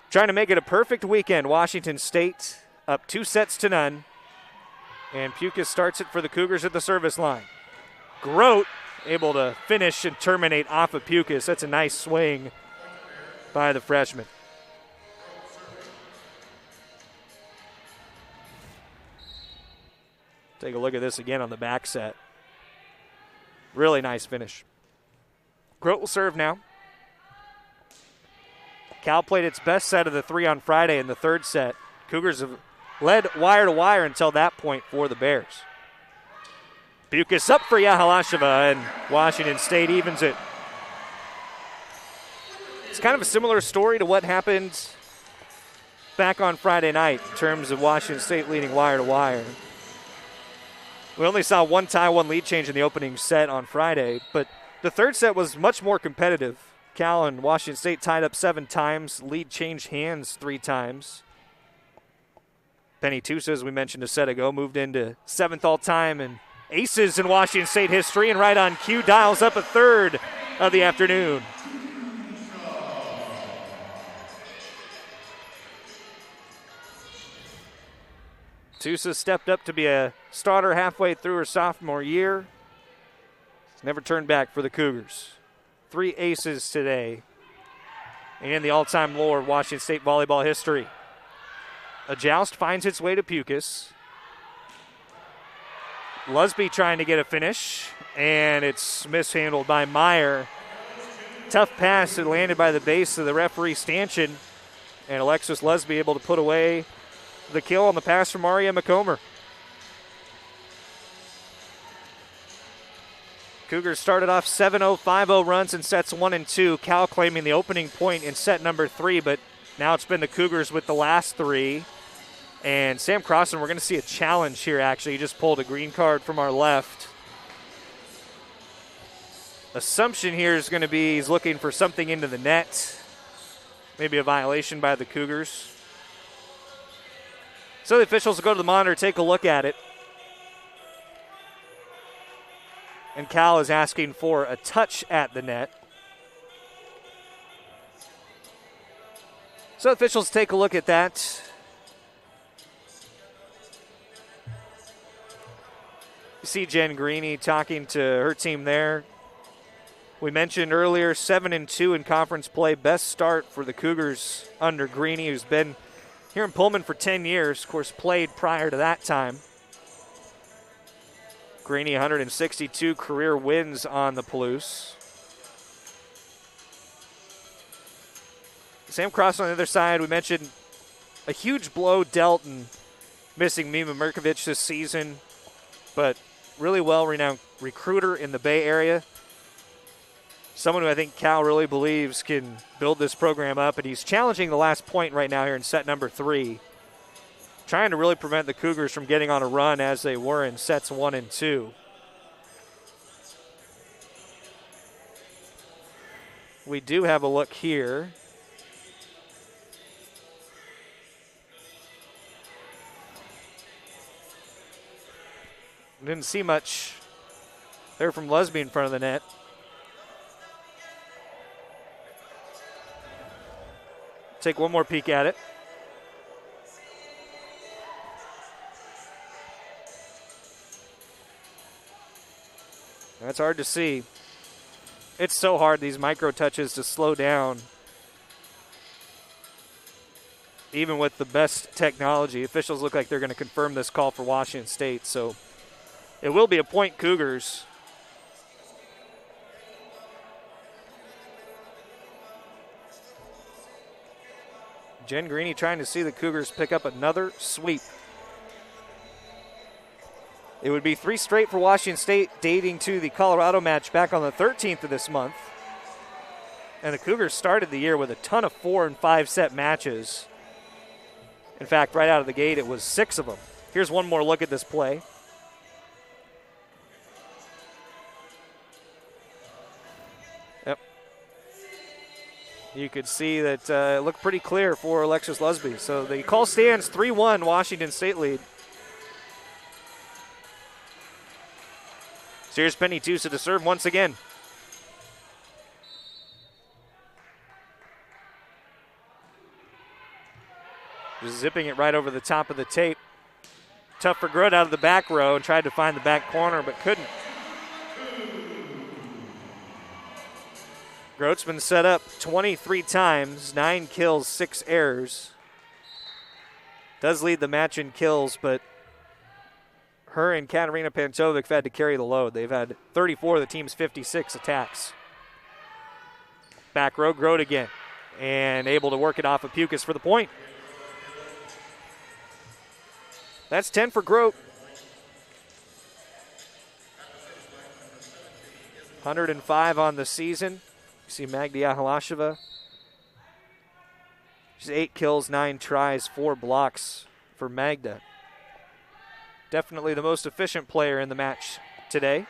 Trying to make it a perfect weekend, Washington State up 2-0. And Pukas starts it for the Cougars at the service line. Grote able to finish and terminate off of Pukas. That's a nice swing by the freshman. Take a look at this again on the back set. Really nice finish. Grote will serve now. Cal played its best set of the 3 on Friday in the third set. Cougars have led wire to wire until that point for the Bears. Pukas up for Yahalasheva, and Washington State evens it. It's kind of a similar story to what happened back on Friday night in terms of Washington State leading wire to wire. We only saw one tie, one lead change in the opening set on Friday, but the third set was much more competitive. Cal and Washington State tied up 7 times, lead changed hands 3 times. Penny Tusa, as we mentioned a set ago, moved into 7th all-time and aces in Washington State history, and right on cue dials up a third of the afternoon. Tusa stepped up to be a starter halfway through her sophomore year. She's never turned back for the Cougars. 3 aces today and the all-time low of Washington State volleyball history. A joust finds its way to Pukas. Lusby trying to get a finish, and it's mishandled by Meyer. Tough pass that landed by the base of the referee stanchion, and Alexis Lusby able to put away the kill on the pass from Maria McComber. Cougars started off 7-0, 5-0 runs in sets 1 and 2. Cal claiming the opening point in set number 3, but now it's been the Cougars with the last 3. And Sam Crossan, we're going to see a challenge here, actually. He just pulled a green card from our left. Assumption here is going to be he's looking for something into the net. Maybe a violation by the Cougars. So the officials will go to the monitor, take a look at it. And Cal is asking for a touch at the net. So officials take a look at that. You see Jen Greeny talking to her team there. We mentioned earlier 7-2 in conference play. Best start for the Cougars under Greeny, who's been here in Pullman for 10 years. Of course, played prior to that time. Greeny 162 career wins on the Palouse. Sam Cross on the other side, we mentioned a huge blow dealt and missing Mima Mirkovic this season, but really well-renowned recruiter in the Bay Area. someone who I think Cal really believes can build this program up, and he's challenging the last point right now here in set number 3, trying to really prevent the Cougars from getting on a run as they were in sets 1 and 2. We do have a look here. Didn't see much there from Lusby in front of the net. Take one more peek at it. That's hard to see. It's so hard, these micro touches, to slow down. Even with the best technology, officials look like they're going to confirm this call for Washington State. So it will be a point Cougars. Jen Greeny trying to see the Cougars pick up another sweep. It would be 3 straight for Washington State, dating to the Colorado match back on the 13th of this month. And the Cougars started the year with a ton of 4- and 5-set matches. In fact, right out of the gate, it was 6 of them. Here's one more look at this play. Yep. You could see that it looked pretty clear for Alexis Lusby. So the call stands 3-1, Washington State lead. So here's Penny Tusa to serve once again. Just zipping it right over the top of the tape. Tough for Grote out of the back row, and tried to find the back corner but couldn't. Grote's been set up 23 times, 9 kills, 6 errors. Does lead the match in kills, but her and Katarina Pantovic have had to carry the load. They've had 34 of the team's 56 attacks. Back row, Grote again, and able to work it off of Pukas for the point. That's 10 for Grote. 105 on the season. You see Magda Yahalasheva. She's 8 kills, 9 tries, 4 blocks for Magda. Definitely the most efficient player in the match today.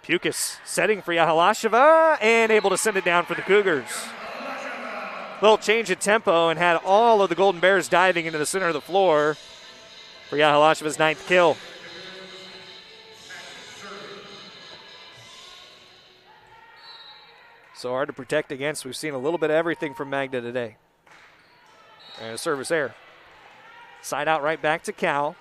Pukas setting for Yahalasheva and able to send it down for the Cougars. Little change of tempo and had all of the Golden Bears diving into the center of the floor for Yahalasheva's 9th kill. So hard to protect against. We've seen a little bit of everything from Magda today. And a service error. Side out right back to Cal.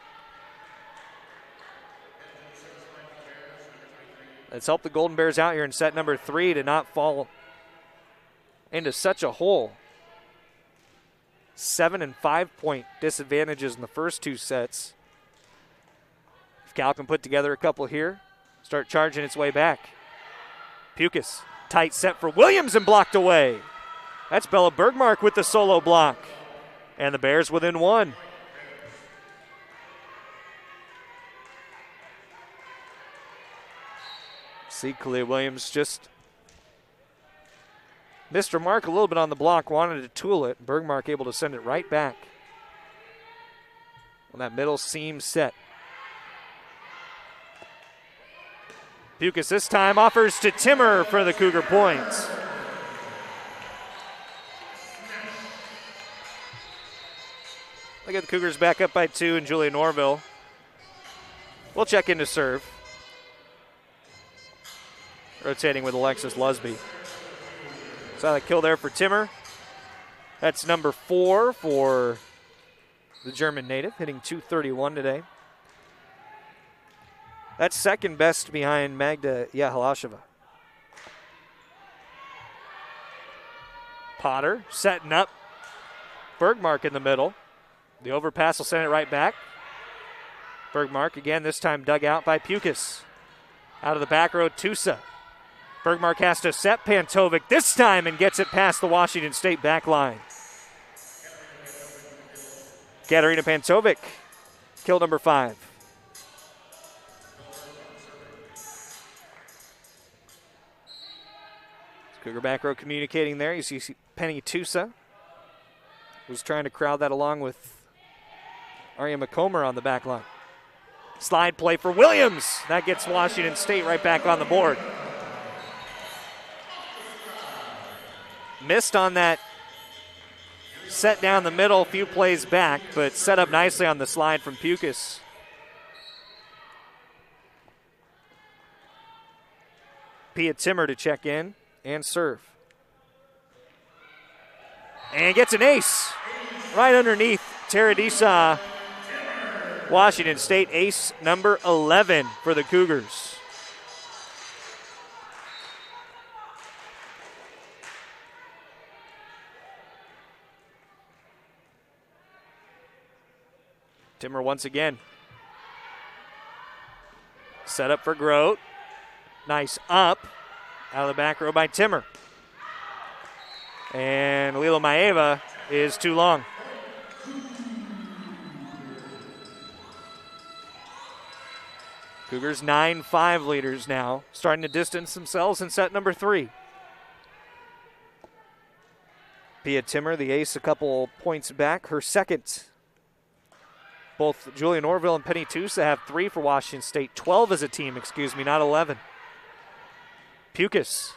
Let's help the Golden Bears out here in set number 3 to not fall into such a hole. 7 and 5 point disadvantages in the first 2 sets. If Cal can put together a couple here, start charging its way back. Pukas, tight set for Williams and blocked away. That's Bella Bergmark with the solo block. And the Bears within 1. See, Kalia Williams just missed her mark a little bit on the block, wanted to tool it. Bergmark able to send it right back on that middle seam set. Pukas this time offers to Timmer for the Cougar points. Look at the Cougars back up by 2, and Julia Norville will check in to serve. Rotating with Alexis Lusby. So a kill there for Timmer. That's number 4 for the German native, hitting .231 today. That's second best behind Magda Yahalasheva. Potter setting up. Bergmark in the middle. The overpass will send it right back. Bergmark again, this time dug out by Pukas. Out of the back row, Tusa. Bergmark has to set Pantovic this time and gets it past the Washington State back line. Katarina Pantovic, kill number 5. Cougar back row communicating there. You see Penny Tusa, who's trying to crowd that along with Arya McComber on the back line. Slide play for Williams. That gets Washington State right back on the board. Missed on that set down the middle, a few plays back, but set up nicely on the slide from Pukas. Pia Timmer to check in and serve. And gets an ace right underneath Teradisa. Washington State ace number 11 for the Cougars. Timmer once again. Set up for Grote. Nice up out of the back row by Timmer. And Lila Maeva is too long. Cougars 9-5 leaders now, starting to distance themselves in set number 3. Pia Timmer, the ace, a couple points back, her second. Both Julia Norville and Penny Tusa have 3 for Washington State. 12 as a team, not 11. Pukas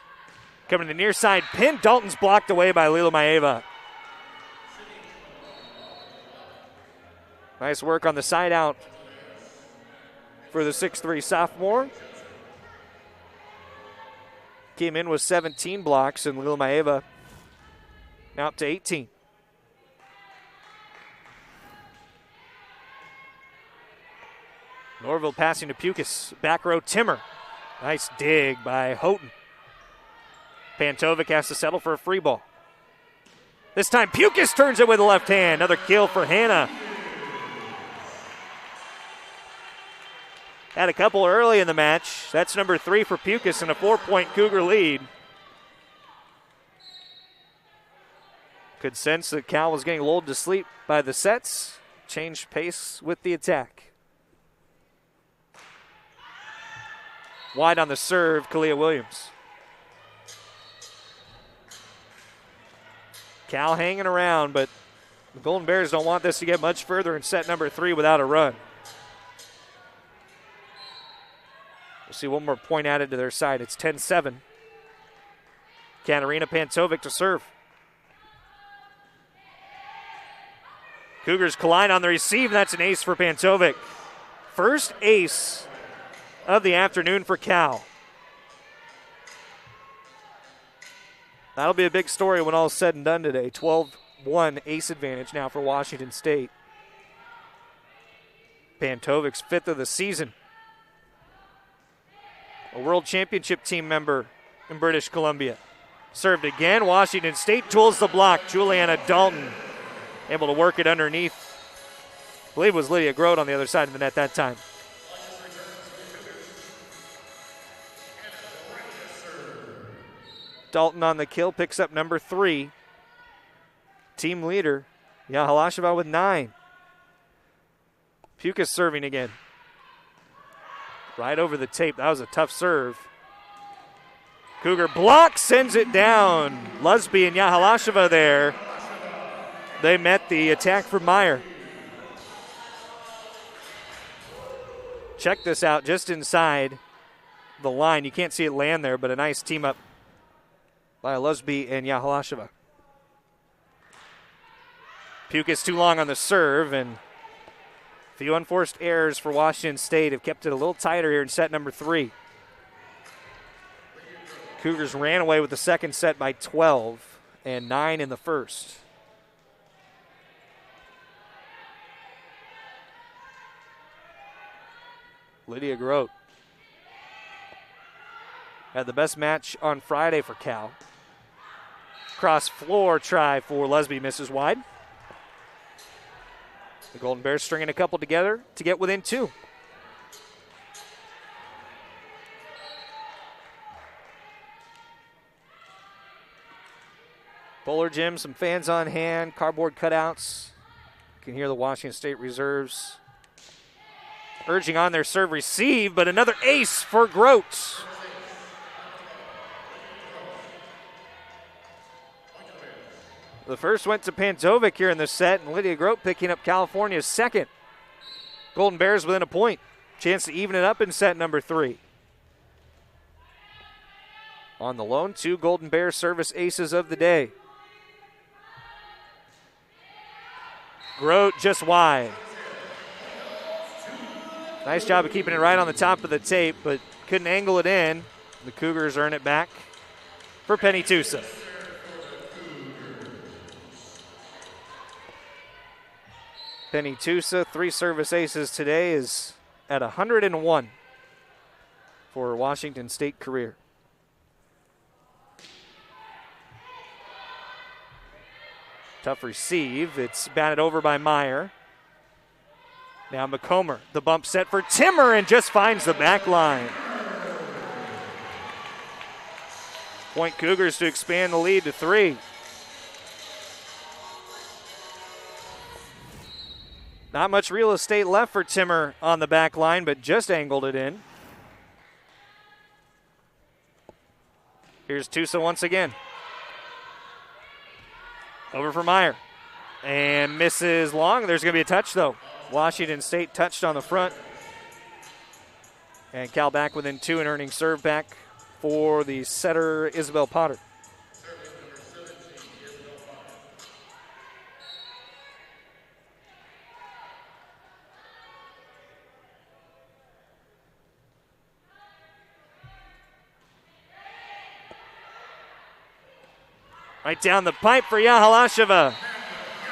coming to the near side pin. Dalton's blocked away by Lila Maeva. Nice work on the side out for the 6'3 sophomore. Came in with 17 blocks, and Lila Maeva now up to 18. Norville passing to Pukas. Back row Timmer. Nice dig by Houghton. Pantovic has to settle for a free ball. This time Pukas turns it with the left hand. Another kill for Hannah. Had a couple early in the match. That's number 3 for Pukas and a 4-point Cougar lead. Could sense that Cal was getting lulled to sleep by the sets. Changed pace with the attack. Wide on the serve, Kalia Williams. Cal hanging around, but the Golden Bears don't want this to get much further in set number 3 without a run. We'll see one more point added to their side. It's 10-7. Katarina Pantovic to serve. Cougars collide on the receive, and that's an ace for Pantovic. First ace of the afternoon for Cal. That'll be a big story when all is said and done today. 12-1 ace advantage now for Washington State. Pantovic's 5th of the season. A World Championship team member in British Columbia. Served again. Washington State tools the block. Juliana Dalton able to work it underneath. I believe it was Lydia Grote on the other side of the net that time. Dalton on the kill, picks up number 3. Team leader, Yahalasheva with 9. Pukas serving again. Right over the tape. That was a tough serve. Cougar block, sends it down. Lusby and Yahalasheva there. They met the attack from Meyer. Check this out just inside the line. You can't see it land there, but a nice team up by Lusby and Yahalasheva. Pukas too long on the serve, and a few unforced errors for Washington State have kept it a little tighter here in set number 3. Cougars ran away with the second set by 12 and 9 in the first. Lydia Grote had the best match on Friday for Cal. Cross floor try for Lusby, misses wide. The Golden Bears stringing a couple together to get within 2. Bowler Gym, some fans on hand, cardboard cutouts. You can hear the Washington State reserves urging on their serve receive, but another ace for Grote. The first went to Pantovic here in the set, and Lydia Grote picking up California's second. Golden Bears within a point. Chance to even it up in set number 3. On the lone, 2 Golden Bears service aces of the day. Grote just wide. Nice job of keeping it right on the top of the tape, but couldn't angle it in. The Cougars earn it back for Penny Tusa. Penny Tusa, 3 service aces today, is at 101 for her Washington State career. Tough receive. It's batted over by Meyer. Now McComber, the bump set for Timmer, and just finds the back line. Point Cougars to expand the lead to 3. Not much real estate left for Timmer on the back line, but just angled it in. Here's Tusa once again. Over for Meyer. And misses long. There's going to be a touch, though. Washington State touched on the front. And Cal back within 2 and earning serve back for the setter, Isabel Potter. Right down the pipe for Yahalasheva.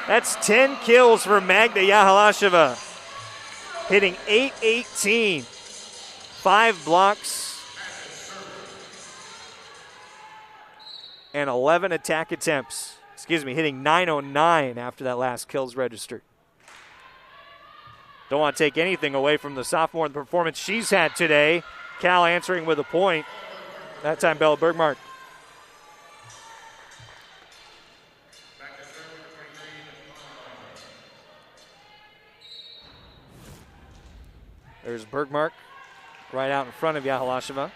That's 10 kills for Magda Yahalasheva. Hitting .818. 5 blocks. And 11 attack attempts. Hitting .909 after that last kills registered. Don't want to take anything away from the sophomore and the performance she's had today. Cal answering with a point. That time Bella Bergmark. There's Bergmark right out in front of Yahalasheva.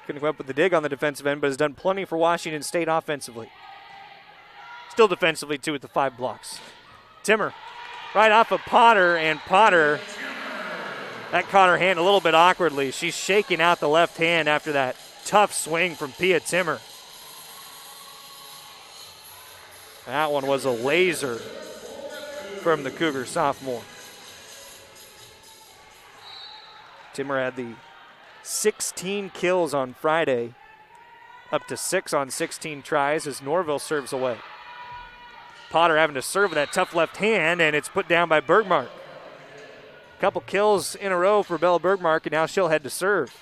Couldn't come up with the dig on the defensive end, but has done plenty for Washington State offensively. Still defensively, too, with the 5 blocks. Timmer right off of Potter, and Potter, that caught her hand a little bit awkwardly. She's shaking out the left hand after that tough swing from Pia Timmer. That one was a laser from the Cougar sophomore. Timmer had the 16 kills on Friday, up to 6 on 16 tries as Norville serves away. Potter having to serve with that tough left hand, and it's put down by Bergmark. A couple kills in a row for Bella Bergmark, and now she'll head to serve.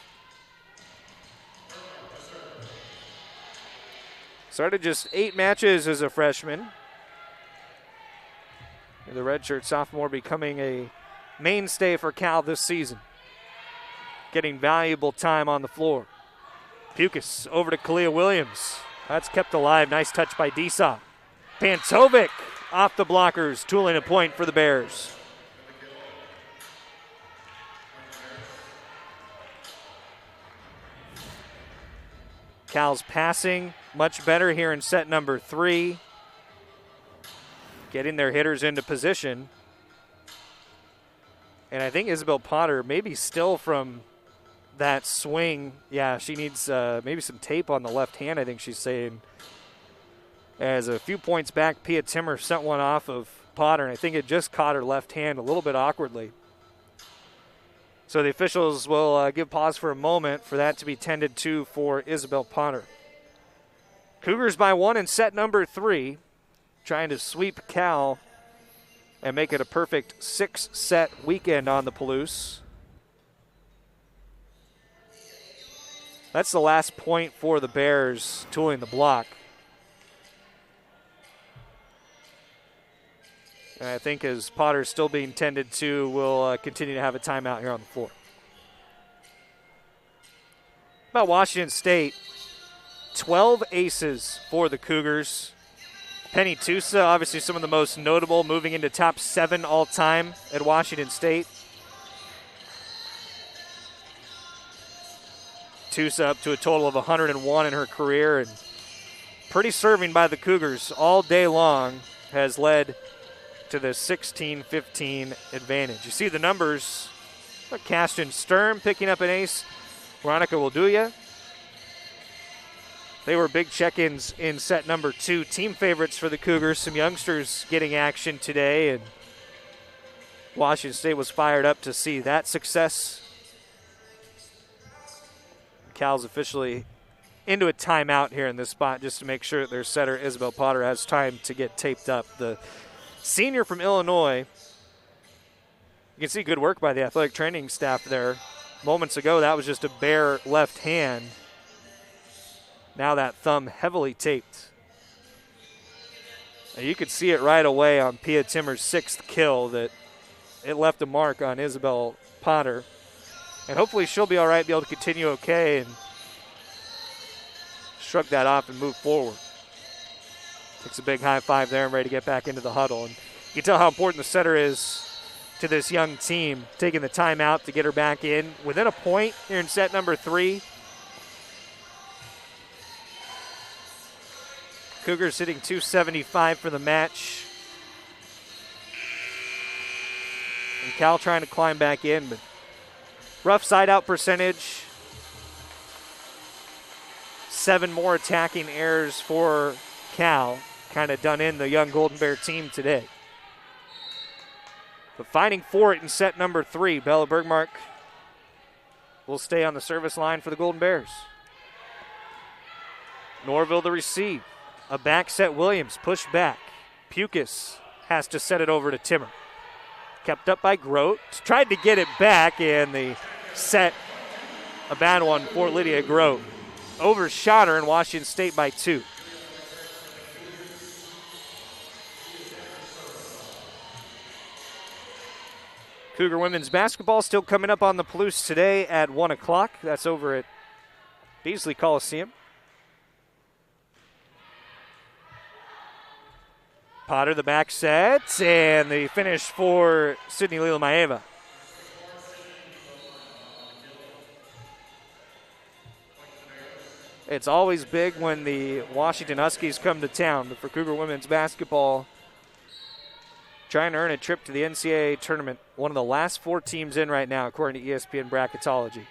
Started just 8 matches as a freshman. The redshirt sophomore becoming a mainstay for Cal this season. Getting valuable time on the floor. Pukas over to Kalia Williams. That's kept alive. Nice touch by Disa. Pantovic off the blockers, tooling a point for the Bears. Cal's passing much better here in set number 3. Getting their hitters into position. And I think Isabel Potter maybe still from that swing. Yeah, she needs maybe some tape on the left hand, I think she's saying. As a few points back, Pia Timmer sent one off of Potter, and I think it just caught her left hand a little bit awkwardly. So the officials will give pause for a moment for that to be tended to for Isabel Potter. Cougars by 1 in set number 3, trying to sweep Cal and make it a perfect 6-set weekend on the Palouse. That's the last point for the Bears, tooling the block. And I think as Potter's still being tended to, we'll continue to have a timeout here on the floor. About Washington State, 12 aces for the Cougars. Penny Tusa, obviously some of the most notable, moving into top 7 all-time at Washington State. Tusa up to a total of 101 in her career, and pretty serving by the Cougars all day long has led to the 16-15 advantage. You see the numbers. Caston Sturm picking up an ace. Veronica Wilduya. They were big check-ins in set number 2. Team favorites for the Cougars. Some youngsters getting action today, and Washington State was fired up to see that success. Cal's officially into a timeout here in this spot just to make sure that their setter, Isabel Potter, has time to get taped up. The senior from Illinois, you can see good work by the athletic training staff there. Moments ago, that was just a bare left hand. Now that thumb heavily taped. And you could see it right away on Pia Timmer's 6th kill that it left a mark on Isabel Potter. And hopefully she'll be all right, be able to continue okay and shrug that off and move forward. Takes a big high five there and ready to get back into the huddle. And you can tell how important the setter is to this young team, taking the time out to get her back in. Within a point here in set number 3. Cougars hitting .275 for the match. And Cal trying to climb back in, but rough side-out percentage. 7 more attacking errors for Cal. Kind of done in the young Golden Bear team today. But fighting for it in set number 3. Bella Bergmark will stay on the service line for the Golden Bears. Norville to receive. A back set Williams, pushed back. Pukas has to set it over to Timmer. Kept up by Grote. Tried to get it back, and the set, a bad one for Lydia Grote. Overshot her in Washington State by 2. Cougar women's basketball still coming up on the Palouse today at 1 o'clock. That's over at Beasley Coliseum. Potter, the back set, and the finish for Sydney Lilamaeva. It's always big when the Washington Huskies come to town, but for Cougar women's basketball, trying to earn a trip to the NCAA tournament, one of the last 4 teams in right now, according to ESPN bracketology.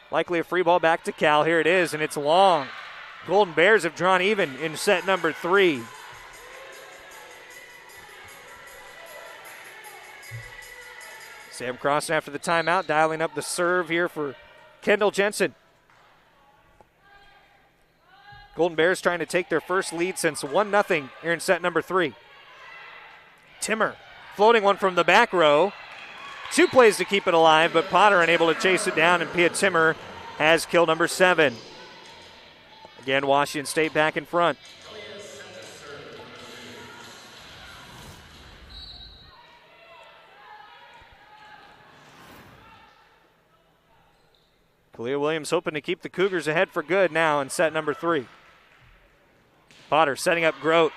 Likely a free ball back to Cal. Here it is, and it's long. Golden Bears have drawn even in set number 3. Sam Cross after the timeout, dialing up the serve here for Kendall Jensen. Golden Bears trying to take their first lead since 1-0 here in set number 3. Timmer floating one from the back row. 2 plays to keep it alive, but Potter unable to chase it down, and Pia Timmer has kill number 7. Again, Washington State back in front. Kalia Williams hoping to keep the Cougars ahead for good now in set number 3. Potter setting up Grote.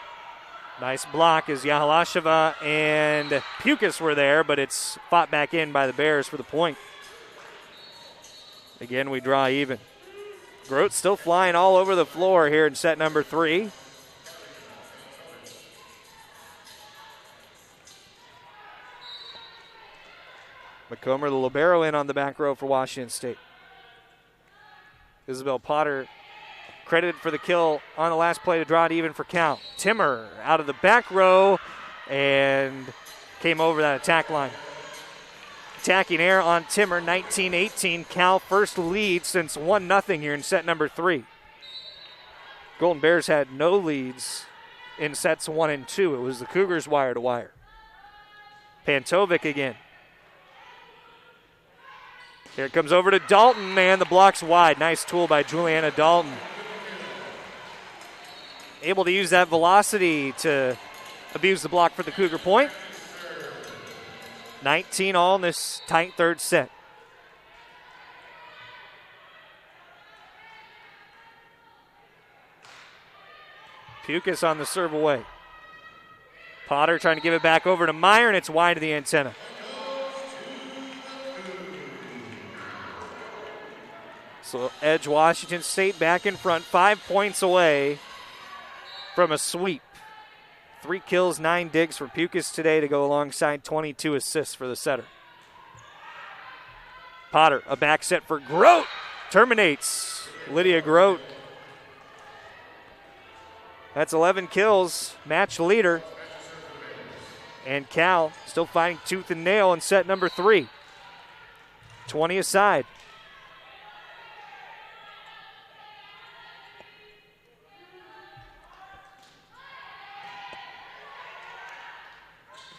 Nice block as Yahalasheva and Pukas were there, but it's fought back in by the Bears for the point. Again, we draw even. Grote still flying all over the floor here in set number 3. McComber, the libero, in on the back row for Washington State. Isabel Potter credited for the kill on the last play to draw it even for Cal. Timmer out of the back row and came over that attack line. Attacking air on Timmer, 19-18. Cal first lead since 1-0 here in set number 3. Golden Bears had no leads in sets 1 and 2. It was the Cougars wire to wire. Pantovic again. Here it comes over to Dalton, and the block's wide. Nice tool by Juliana Dalton. Able to use that velocity to abuse the block for the Cougar point. 19 all in this tight third set. Pukas on the serve away. Potter trying to give it back over to Meyer, and it's wide of the antenna. So edge Washington State back in front, 5 points away from a sweep. 3 kills, 9 digs for Pukas today to go alongside 22 assists for the setter. Potter, a back set for Grote. Terminates. Lydia Grote. That's 11 kills, match leader. And Cal still fighting tooth and nail in set number 3. 20 aside.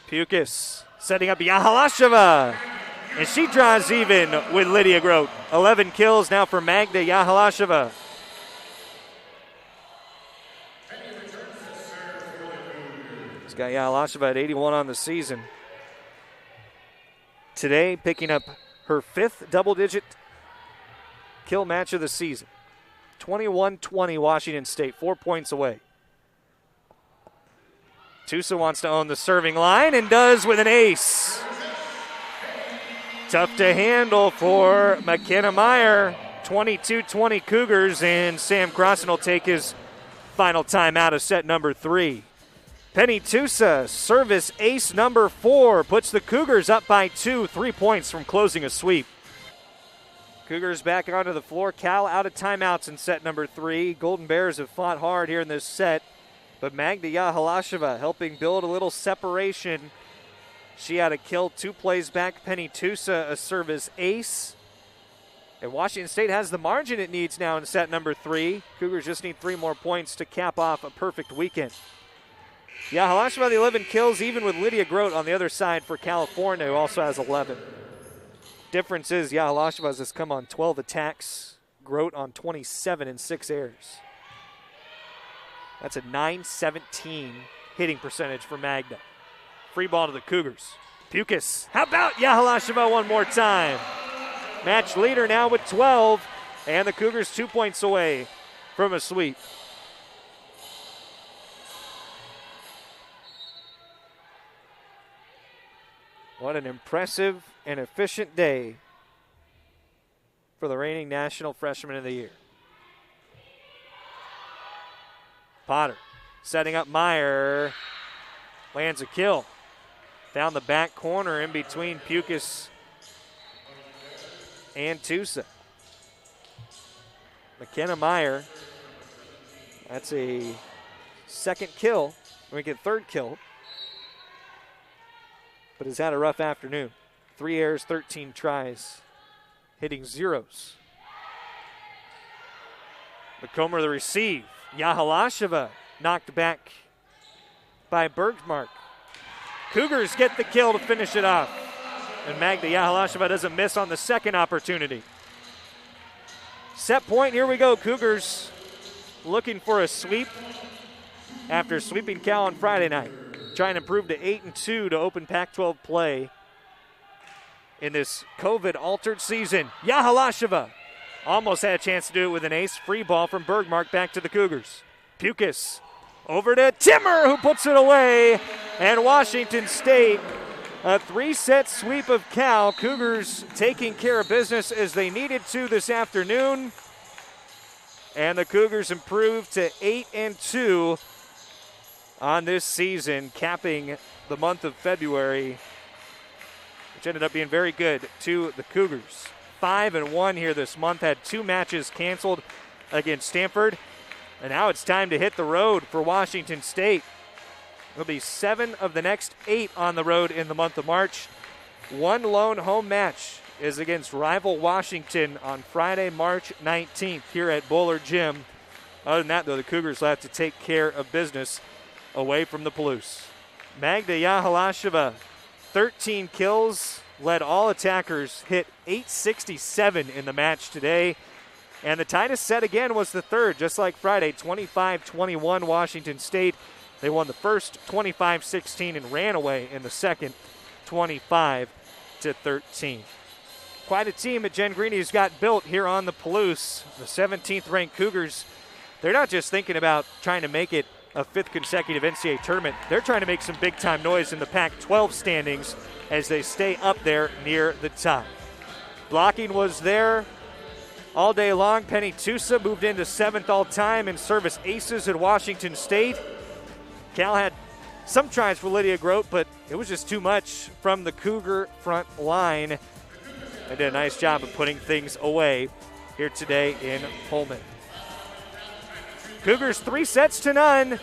Pukas setting up Yahalasheva. And she draws even with Lydia Grote. 11 kills now for Magda Yahalasheva. She's got Yahalasheva at 81 on the season. Today picking up her 5th double-digit kill match of the season. 21-20 Washington State, 4 points away. Tusa wants to own the serving line and does with an ace. Tough to handle for McKenna Meyer. 22-20 Cougars, and Sam Crossan will take his final time out of set number 3. Penny Tusa, service ace number 4, puts the Cougars up by 2, 3 points from closing a sweep. Cougars back onto the floor. Cal out of timeouts in set number 3. Golden Bears have fought hard here in this set, but Magda Yahalasheva helping build a little separation. She had a kill 2 plays back. Penny Tusa, a service ace. And Washington State has the margin it needs now in set number 3. Cougars just need 3 more points to cap off a perfect weekend. Yahalasheva, the 11 kills, even with Lydia Grote on the other side for California, who also has 11. Difference is Yahalasheva has come on 12 attacks, Grote on 27 and 6 errors. That's a .917 hitting percentage for Magda. Free ball to the Cougars. Pukas, how about Yahalasheva one more time? Match leader now with 12, and the Cougars 2 points away from a sweep. What an impressive and efficient day for the reigning National Freshman of the Year. Potter setting up Meyer. Lands a kill. Down the back corner in between Pukas and Tusa. McKenna Meyer. That's a second kill. We get third kill. But has had a rough afternoon. 3 errors, 13 tries. Hitting zeros. McComber the receive. Yahalasheva knocked back by Bergmark. Cougars get the kill to finish it off. And Magda Yahalasheva doesn't miss on the second opportunity. Set point, here we go. Cougars looking for a sweep after sweeping Cal on Friday night. Trying to improve to 8-2 to open Pac-12 play in this COVID-altered season. Yahalasheva almost had a chance to do it with an ace. Free ball from Bergmark back to the Cougars. Pukas over to Timmer, who puts it away. And Washington State, a 3-set sweep of Cal. Cougars taking care of business as they needed to this afternoon. And the Cougars improved to 8-2 on this season, capping the month of February, which ended up being very good to the Cougars. 5-1 here this month, had 2 matches canceled against Stanford, and now it's time to hit the road for Washington State. It'll be 7 of the next 8 on the road in the month of March. 1 lone home match is against rival Washington on Friday, March 19th here at Bullard Gym. Other than that, though, the Cougars will have to take care of business away from the Palouse. Magda Yahalasheva, 13 kills, led all attackers, hit .867 in the match today. And the tightest set again was the third, just like Friday, 25-21 Washington State. They won the first 25-16 and ran away in the second, 25-13. Quite a team that Jen Greeny's got built here on the Palouse. The 17th ranked Cougars, they're not just thinking about trying to make it a 5th consecutive NCAA tournament. They're trying to make some big-time noise in the Pac-12 standings as they stay up there near the top. Blocking was there all day long. Penny Tusa moved into 7th all-time in service aces at Washington State. Cal had some tries for Lydia Grote, but it was just too much from the Cougar front line. They did a nice job of putting things away here today in Pullman. Cougars 3-0.